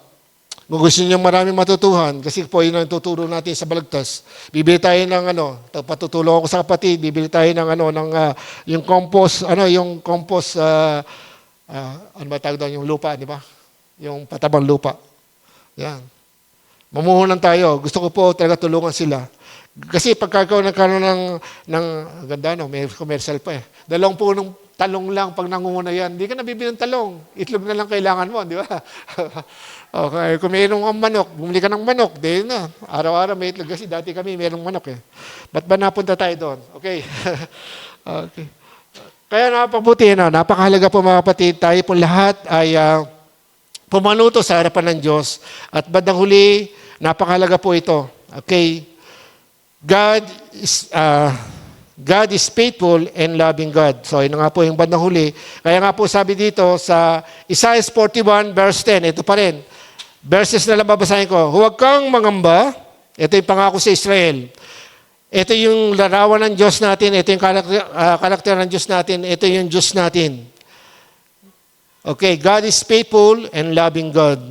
Kung gusto niyo maraming matutuhan, kasi po yun ang tuturo natin sa balagtas. Bibili tayo ng patutulong ako sa kapatid, bibili tayo ng yung compost, ano ba tawag doon, yung lupa, di ba? Yung patabang lupa. Yan. Mamuhunan tayo. Gusto ko po talaga tulungan sila. Kasi pagka nagkaroon ng ganda, may commercial pa eh. 2 punong talong lang pag nangunguna yan. Hindi ka nabibili ng talong. Itlog na lang kailangan mo, di ba? Okay, kung mayroong kang manok, bumili ka ng manok, di na. Araw-araw may itlog kasi dati kami mayroong manok eh. Ba't ba napunta tayo doon? Okay. Okay. Kaya napakahalaga po mga kapatid, tayo po lahat ay pumanuto sa harapan ng Diyos. At bandang huli, napakahalaga po ito. Okay. God is faithful and loving God. So, yun nga po yung bandang huli. Kaya nga po sabi dito sa Isaiah 41 verse 10, ito pa rin. Verses na lang babasahin ko. Huwag kang mangamba. Ito yung pangako sa Israel. Ito yung larawan ng Diyos natin. Ito yung karakter ng Diyos natin. Ito yung Diyos natin. Okay, God is faithful and loving God.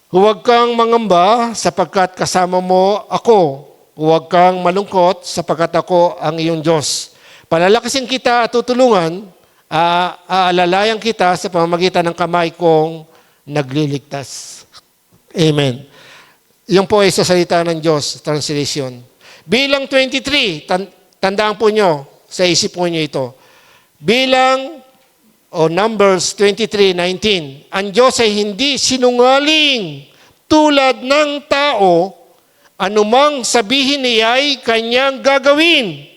Huwag kang mangamba sapagkat kasama mo ako. Huwag kang malungkot sapagkat ako ang iyong Diyos. Palalakasin kita at tutulungan, aalalayan kita sa pamamagitan ng kamay kong nagliligtas. Amen. Yung po ay sa salita ng Diyos, translation. Bilang 23, tandaan po nyo, sa isip po nyo ito. Bilang, Numbers 23:19, ang Diyos ay hindi sinungaling tulad ng tao. Anumang sabihin niya ay kanyang gagawin.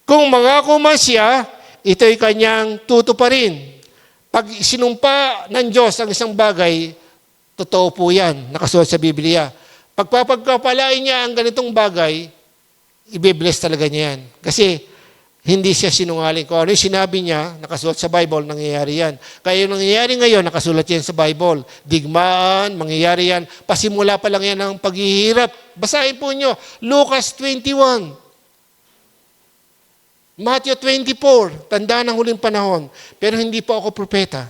Kung mangako man siya, ito'y kanyang tutuparin. Pag sinumpa ng Diyos ang isang bagay, totoo po yan, nakasulat sa Biblia. Pagpapagkapalain niya ang ganitong bagay, i-bless talaga niya yan. Kasi hindi siya sinungaling. Kung ano yung sinabi niya, nakasulat sa Bible, nangyayari yan. Kaya yung nangyayari ngayon, nakasulat yan sa Bible. Digmaan, mangyayari yan. Pasimula pa lang yan ng paghihirap. Basahin po nyo, Lucas 21. Matthew 24, tanda ng huling panahon. Pero hindi po ako propeta.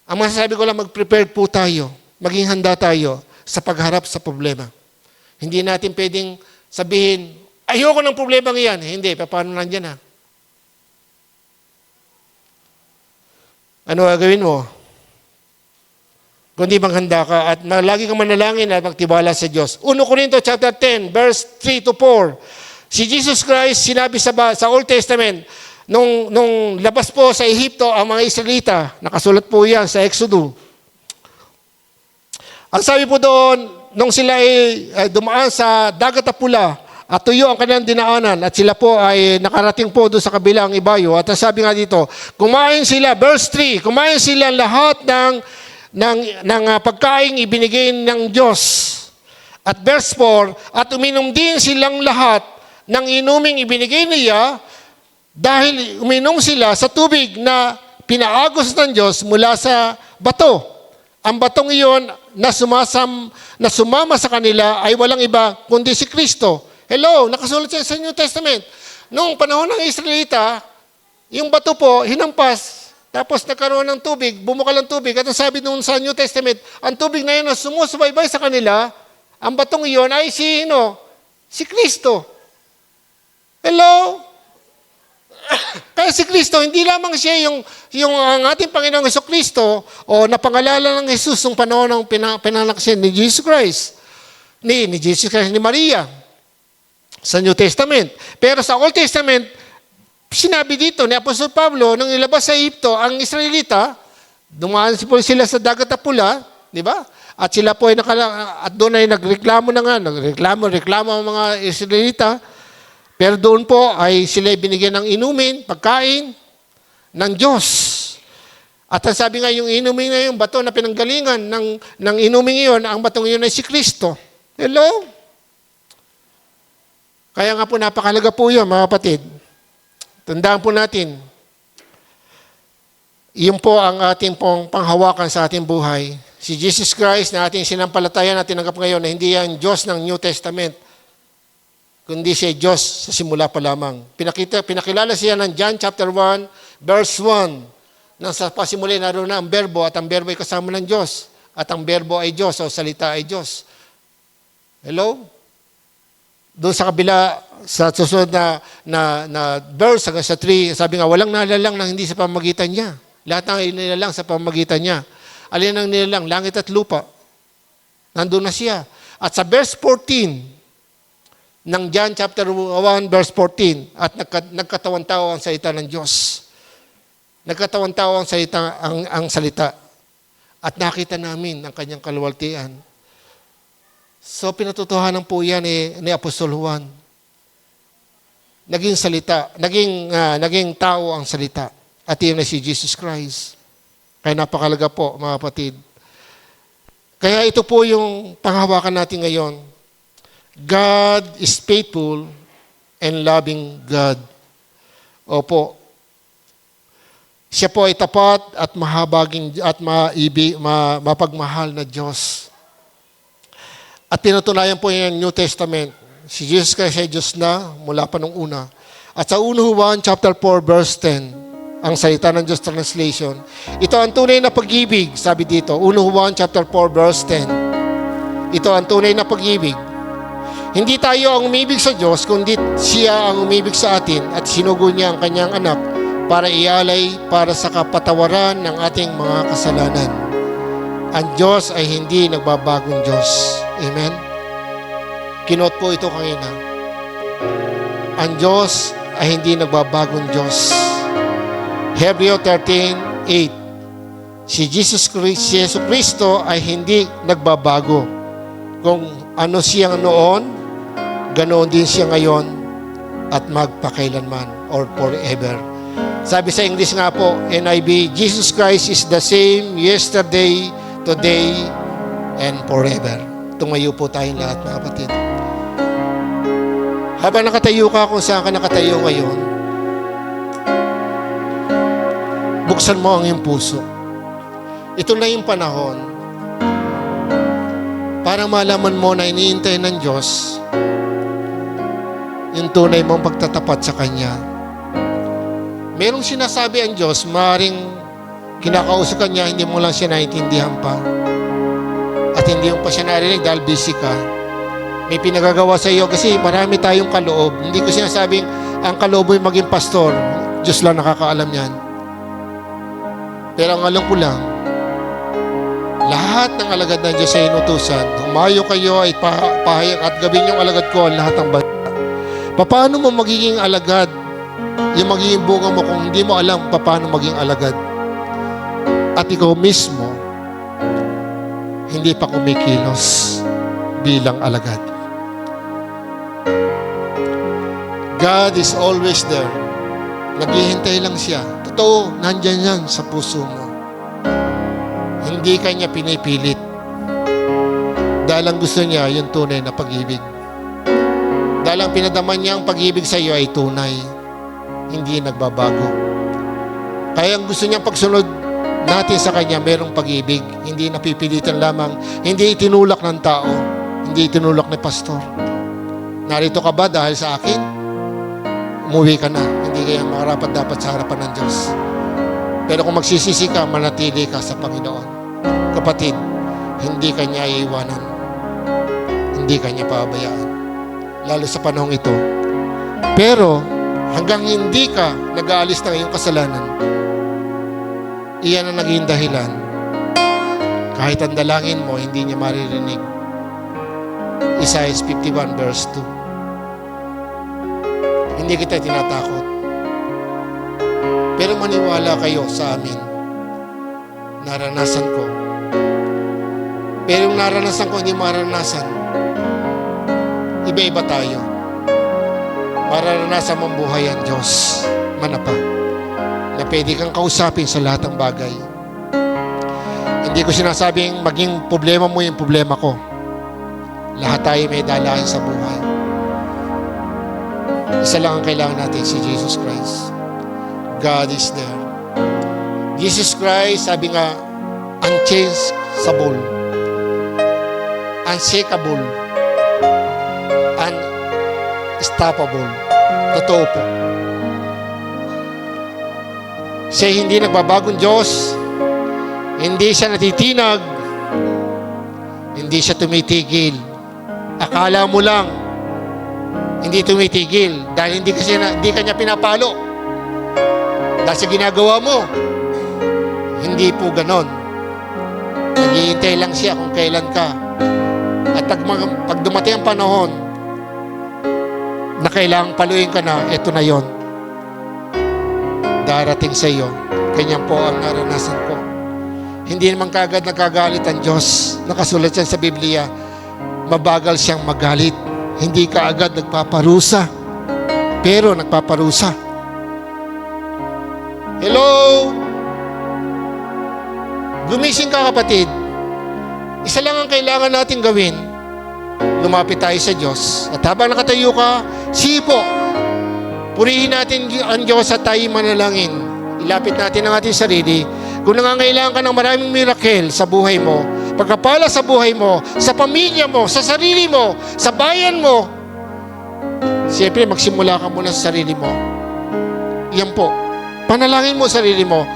Ang masasabi ko lang, mag-prepare po tayo. Maging handa tayo sa pagharap sa problema. Hindi natin pwedeng sabihin, ayoko ng problema ngayon. Hindi, paano nandyan ha? Ano gagawin mo? Kundi maghanda ka at lagi kang manalangin at magtiwala sa Diyos. 1 Corinto chapter 10, verse 3-4. Si Jesus Christ, sinabi sa Old Testament, nung labas po sa Ehipto ang mga Israelita, nakasulat po yan sa Exodus. Ang sabi po doon, nung sila ay dumaan sa dagat na pula, at tuyo ang kanilang dinaanan at sila po ay nakarating po doon sa kabilang ibayo. At sabi nga dito, kumain sila, verse 3, kumain sila lahat ng pagkain ibinigay ng Diyos. At verse 4, at uminom din silang lahat ng inuming ibinigay niya dahil uminom sila sa tubig na pinaagos ng Diyos mula sa bato. Ang batong iyon na sumama sa kanila ay walang iba kundi si Kristo. Hello, nakasulat siya sa New Testament. Noong panahon ng Israelita, yung bato po, hinampas, tapos nagkaroon ng tubig, bumukal ang tubig. At ang sabi noon sa New Testament, ang tubig na yun na sumusubaybay sa kanila, ang batong iyon ay si Kristo. Hello? Kaya si Kristo, hindi lamang siya yung ang ating Panginoong Jesucristo o napangalala ng Jesus nung panahon ng pinanak siya ni Jesus Christ. Ni Jesus Christ, ni Maria. Sa New Testament. Pero sa Old Testament, sinabi dito ni Apostol Pablo, nang ilabas sa Egypto, ang Israelita, dumaan sila sa dagat na pula, di ba? At sila po at doon ay nagreklamo ang mga Israelita. Pero doon po ay sila binigyan ng inumin, pagkain ng Diyos. At ang sabi nga yung inumin na yung bato na pinanggalingan ng inumin iyon, ang batong iyon ay si Kristo. Hello? Kaya nga po napakalaga po yun, mga kapatid. Tandaan po natin, yun po ang ating pong panghawakan sa ating buhay. Si Jesus Christ na ating sinampalatayan at tinanggap ngayon na hindi yan Diyos ng New Testament, kundi siya Diyos sa simula pa lamang. Pinakilala siya ng John chapter 1, verse 1. Nang sa pasimuli, naroon na ang berbo at ang berbo ay kasama ng Diyos. At ang berbo ay Diyos o salita ay Diyos. Hello? Doon sa kabila, sa susunod na verse, hanggang sa 3, sabi nga, walang nalalang na hindi sa pamamagitan niya. Lahat ng nilalang sa pamamagitan niya. Alin ang nilalang? Langit at lupa. Nandun na siya. At sa verse 14, ng John chapter 1, verse 14, at nagkatawan-tao ang salita ng Diyos. Nagkatawan-tao ang salita. At nakita namin ang kanyang kaluwalhatian. So, pinatutuhanan po yan ni Apostol Juan. Naging salita, naging tao ang salita. At yun na si Jesus Christ. Kaya napakalaga po, mga kapatid. Kaya ito po yung panghawakan natin ngayon. God is faithful and loving God. Opo. Siya po ay tapat at mahabaging at mapagmahal na Diyos. At tinutunayan po yung New Testament. Si Jesus Christ ay Diyos na mula pa nung una. At sa 1 Juan chapter 4 verse 10, ang salita ng Diyos translation, ito ang tunay na pag-ibig, sabi dito, 1 Juan chapter 4 verse 10. Ito ang tunay na pag-ibig. Hindi tayo ang umibig sa Diyos, kundi siya ang umibig sa atin at sinugo niya ang kanyang anak para ialay para sa kapatawaran ng ating mga kasalanan. Ang Diyos ay hindi nagbabagong Diyos. Amen? Kinot po ito kanina. Ang Diyos ay hindi nagbabagong Diyos. Hebreo 13:8. Si Yesu Cristo ay hindi nagbabago. Kung ano siya noon, ganoon din siya ngayon at magpakailanman or forever. Sabi sa English nga po, NIV, Jesus Christ is the same yesterday, today, and forever. Tumayo po tayong lahat, mga kapatid. Habang nakatayo ka kung saan ka nakatayo ngayon, buksan mo ang iyong puso. Ito na yung panahon para malaman mo na iniintay ng Diyos yung tunay mong pagtatapat sa Kanya. Merong sinasabi ang Diyos, maaaring kinakausap ka niya, hindi mo lang siya naiintindihan pa. At hindi mo pa siya narinig dahil busy ka. May pinagagawa sa iyo kasi marami tayong kaloob. Hindi ko sinasabing ang kaloob ay maging pastor. Diyos lang nakakaalam yan. Pero ang alam ko lang, lahat ng alagad ng Diyos ay inutusan. Humayo kayo ay pahayag at gawin yung alagad ko ang lahat ng bansa. Paano mo magiging alagad? Yung magiging bunga mo kung hindi mo alam paano maging alagad. At ikaw mismo, hindi pa kumikilos bilang alagad. God is always there. Naghihintay lang siya. Totoo, nandyan yan sa puso mo. Hindi kanya pinipilit. Dahil ang gusto niya, yung tunay na pag-ibig. Dahil ang pinadaman niya ang pag-ibig sa iyo ay tunay, hindi nagbabago. Kaya ang gusto niyang pagsunod natin sa Kanya, merong pag-ibig, hindi napipilitan lamang, hindi itinulak ng tao, hindi itinulak ng pastor. Narito ka ba dahil sa akin? Umuwi ka na, hindi kaya makarapat dapat sa harapan ng Diyos. Pero kung magsisisi ka, manatili ka sa Panginoon. Kapatid, hindi Kanya iiwanan, hindi Kanya pababayaan, lalo sa panahong ito. Pero hanggang hindi ka nag-aalis ng iyong kasalanan, iyan ang naging dahilan. Kahit ang dalangin mo, hindi niya maririnig. Isaiah 51 verse 2. Hindi kita tinatakot. Pero maniwala kayo sa amin. Naranasan ko. Pero yung naranasan ko, hindi maranasan. Iba-iba tayo. Mararanasan mong buhay ang Diyos. Manapa. Na pwede kang kausapin sa lahat ng bagay. Hindi ko sinasabing maging problema mo yung problema ko. Lahat tayo may dalahin sa buhay. Isa lang ang kailangan natin, si Jesus Christ. God is there. Jesus Christ, sabi nga, unchangeable, unshakable, unstoppable. Totoo po. Siya hindi nagbabagong Diyos, hindi siya natitinag, hindi siya tumitigil. Akala mo lang hindi tumitigil dahil hindi kanya pinapalo dahil sa ginagawa mo. Hindi po ganon. Naghihintay lang siya kung kailan ka. At pag dumating ang panahon na kailangang paluin ka na, eto na yon. Darating sa iyo. Ganyan po ang naranasan ko. Hindi naman kaagad nagagalit ang Diyos. Nakasulat yan sa Biblia. Mabagal siyang magalit. Hindi kaagad nagpaparusa. Pero nagpaparusa. Hello? Gumising ka, kapatid. Isa lang ang kailangan natin gawin. Lumapit tayo sa Diyos. At habang nakatayo ka, sipo. Purihin natin ang Diyos at tayo manalangin. Ilapit natin ang ating sarili. Kung nangangailangan ka ng maraming miracle sa buhay mo, pagkapala sa buhay mo, sa pamilya mo, sa sarili mo, sa bayan mo, siyempre magsimula ka muna sa sarili mo. Yan po. Panalangin mo sarili mo.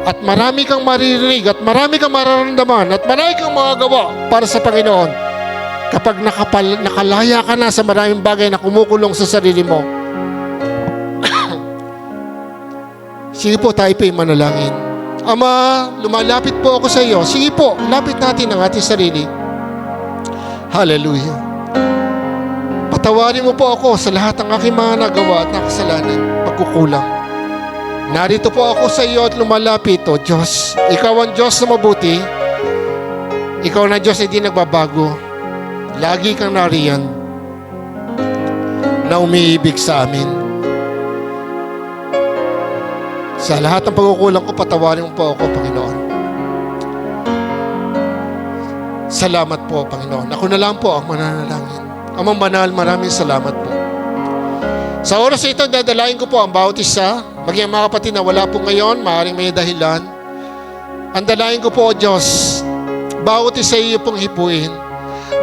At marami kang maririnig at marami kang mararamdaman at marami kang magagawa para sa Panginoon. Kapag nakalaya ka na sa maraming bagay na kumukulong sa sarili mo, sige po, tayo po'y manalangin. Ama, lumalapit po ako sa iyo. Sige po, lapit natin ang ating sarili. Hallelujah. Patawarin mo po ako sa lahat ng aking mga nagawa at nakasalanan, pagkukulang. Narito po ako sa iyo at lumalapit, O Diyos. Ikaw ang Diyos na mabuti. Ikaw na Diyos na hindi nagbabago. Lagi kang nariyan na umiibig sa amin. Sa lahat ng pagkukulang ko, patawarin mo po ako, Panginoon. Salamat po, Panginoon. Ako na lang po ang mananalangin. Amang banal, maraming salamat po. Sa oras ito, dadalayin ko po ang bawat isa. Maging mga kapatid na wala po ngayon, maaaring may dahilan. Ang dalayin ko po, O Diyos, bawat isa iyo pong hipuin.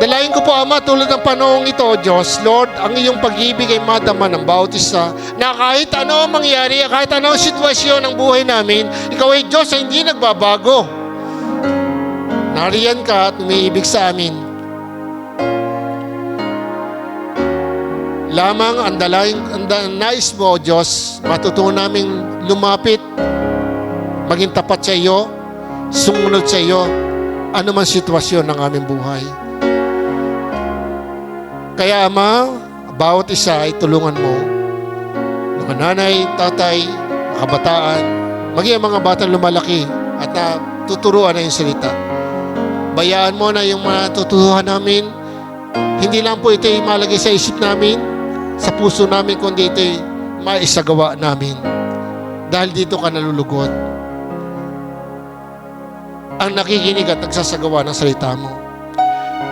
Dalayin ko po, Ama, tulad ng panahong ito, O Diyos, Lord, ang iyong pag-ibig ay madama ng bawat isa, na kahit ano ang mangyari, kahit ano ang sitwasyon ng buhay namin, ikaw ay Diyos na hindi nagbabago. Nariyan ka at umiibig sa amin. Lamang ang nais mo, O Diyos, matutunan naming lumapit, maging tapat sa iyo, sumunod sa iyo, anuman sitwasyon ng aming buhay. Kaya, Ama, bawat isa ay tulungan mo. Mga nanay, tatay, mga kabataan, maging ang mga batang lumalaki at natuturuan na yung salita. Bayaan mo na yung mga tuturuan namin. Hindi lang po ito ay malagay sa isip namin, sa puso namin, kundi ito ay maisagawa namin. Dahil dito ka nalulugod. Ang nakikinig at nagsasagawa ng salita mo.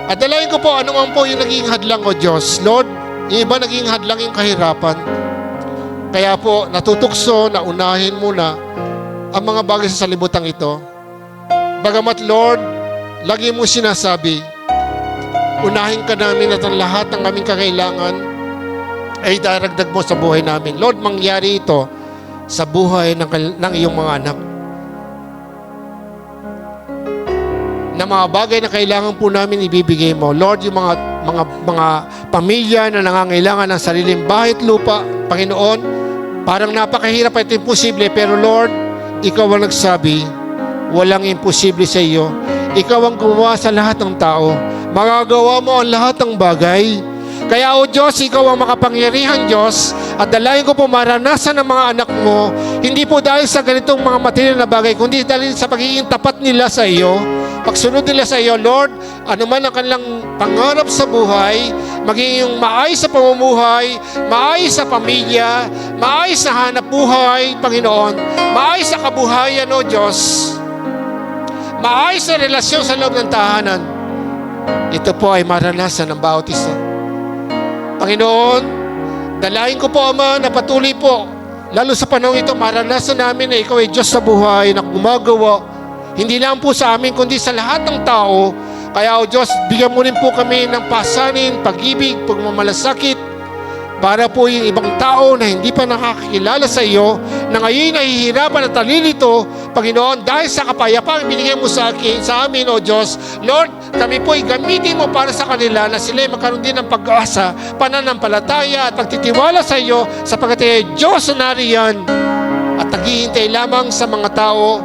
At dalayan ko po, ano man po yung naging hadlang, O Diyos. Lord, yung iba naging hadlang yung kahirapan. Kaya po, natutukso na unahin muna ang mga bagay sa salibutang ito. Bagamat Lord, lagi mo sinasabi, unahin ka namin at ang lahat ng aming kakailangan ay daragdag mo sa buhay namin. Lord, mangyari ito sa buhay ng iyong mga anak. Na mga bagay na kailangan po namin ibibigay mo. Lord, yung mga pamilya na nangangailangan ng sariling bahay at lupa, Panginoon, parang napakahirap at imposible, pero Lord, ikaw ang nagsabi, walang imposible sa iyo. Ikaw ang gumawa sa lahat ng tao. Magagawa mo ang lahat ng bagay. Kaya, O Diyos, ikaw ang makapangyarihan Diyos, at dalayan ko po maranasan ng mga anak mo, hindi po dahil sa ganitong mga material na bagay, kundi dahil sa pagiging tapat nila sa iyo, pagsunod nila sa iyo, Lord, ano man ang kanilang pangarap sa buhay, maging yung maayos sa pamumuhay, maayos sa pamilya, maayos sa hanap buhay, Panginoon, maayos sa kabuhayan, O Diyos, maayos sa relasyon sa loob ng tahanan. Ito po ay maranasan ng bawat isa. Panginoon, dalayan ko po, Ama, na patuloy po, lalo sa panahon ito, maranasan namin na ikaw ay Diyos sa buhay, na gumagawa, hindi lang po sa amin, kundi sa lahat ng tao. Kaya, O Diyos, bigyan mo rin po kami ng pasanin, pag-ibig, pagmamalasakit, para po yung ibang tao na hindi pa nakakilala sa iyo, na ngayon nahihirapan at nalilito, Panginoon, dahil sa kapayapaan binigay mo sa amin, O Diyos. Lord, kami po gamitin mo para sa kanila na sila magkaroon din ng pag-asa, pananampalataya at pagtitiwala sa iyo, sapagkat ay Diyos na nariyan at naghihintay lamang sa mga tao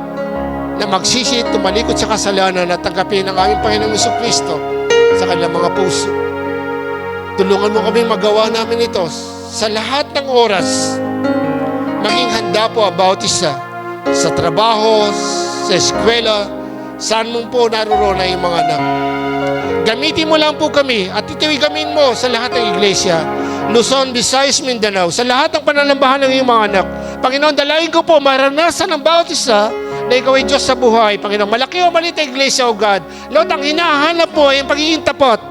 na magsisi, tumalikod sa kasalanan at tanggapin ang aming Panginoong Jesucristo sa kanilang mga puso. Tulungan mo kami magawa namin ito sa lahat ng oras. Maging handa po about isa sa trabaho, sa eskwela, saan mo po naroon na yung mga anak. Gamitin mo lang po kami at ito'y gamin mo sa lahat ng iglesia, Luzon, Visayas, Mindanao, sa lahat ng pananambahan ng iyong mga anak. Panginoon, dalayan ko po maranasan ng bawat isa na ikaw ay Diyos sa buhay. Panginoon, malaki o maliit na iglesia, O God. Lord, ang hinahanap po ay ang pagiging tapat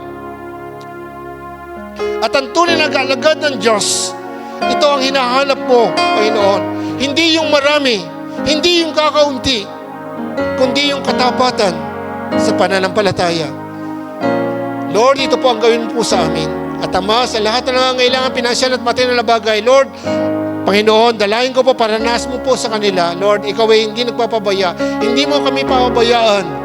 at ang tunay na alagad ng Diyos. Ito ang hinahanap mo, Panginoon. Hindi yung marami, hindi yung kakaunti, kundi yung katapatan sa pananampalataya. Lord, ito po ang gawin mo po sa amin. At Ama, sa lahat na nangangailangan pinansyal at material na bagay, Lord, Panginoon, dalayan ko po, paranas mo po sa kanila. Lord, ikaw ay hindi nagpapabaya. Hindi mo kami papabayaan.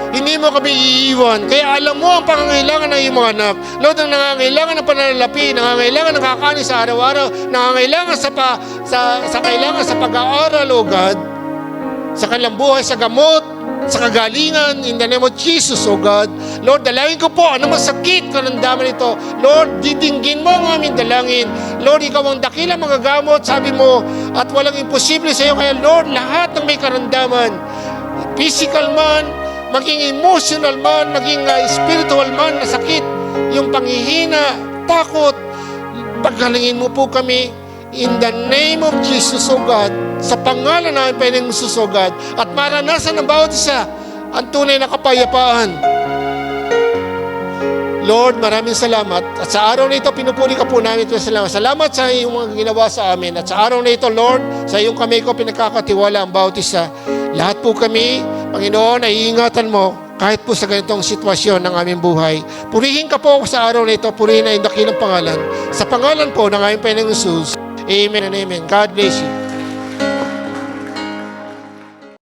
Hindi mo kami iiwan. Kaya alam mo ang pangangailangan ng iyong mga anak. Lord, ang nangangailangan ng pananalapi, nangangailangan ng kakanin sa araw-araw, nangangailangan sa kailangan sa pag-aaral, O God, sa kanilang buhay, sa gamot, sa kagalingan, in the name of Jesus, O God. Lord, dalangin ko po, ano masakit karamdaman ito. Lord, didinggin mo ang aming dalangin. Lord, ikaw ang dakilang magagamot, sabi mo, at walang imposible sa iyo. Kaya Lord, lahat ng may karamdaman, physical man, maging emotional man, maging spiritual man na sakit, yung panghihina, takot, paghalingin mo po kami in the name of Jesus, O God, sa pangalan namin Panginoong Jesus, O God, at maranasan ng bawat isa ang tunay na kapayapaan. Lord, maraming salamat. At sa araw na ito, pinupuri ka po namin ito. Salamat sa iyong mga ginawa sa amin. At sa araw na ito, Lord, sa iyong kamay ko pinagkakatiwala ang bawat isa. Lahat po kami, Panginoon, ay iingatan mo kahit po sa ganitong sitwasyon ng aming buhay. Purihin ka po sa araw na ito. Purihin na yung dakilang pangalan. Sa pangalan po ng aming Panginoong Jesus. Amen and amen. God bless you.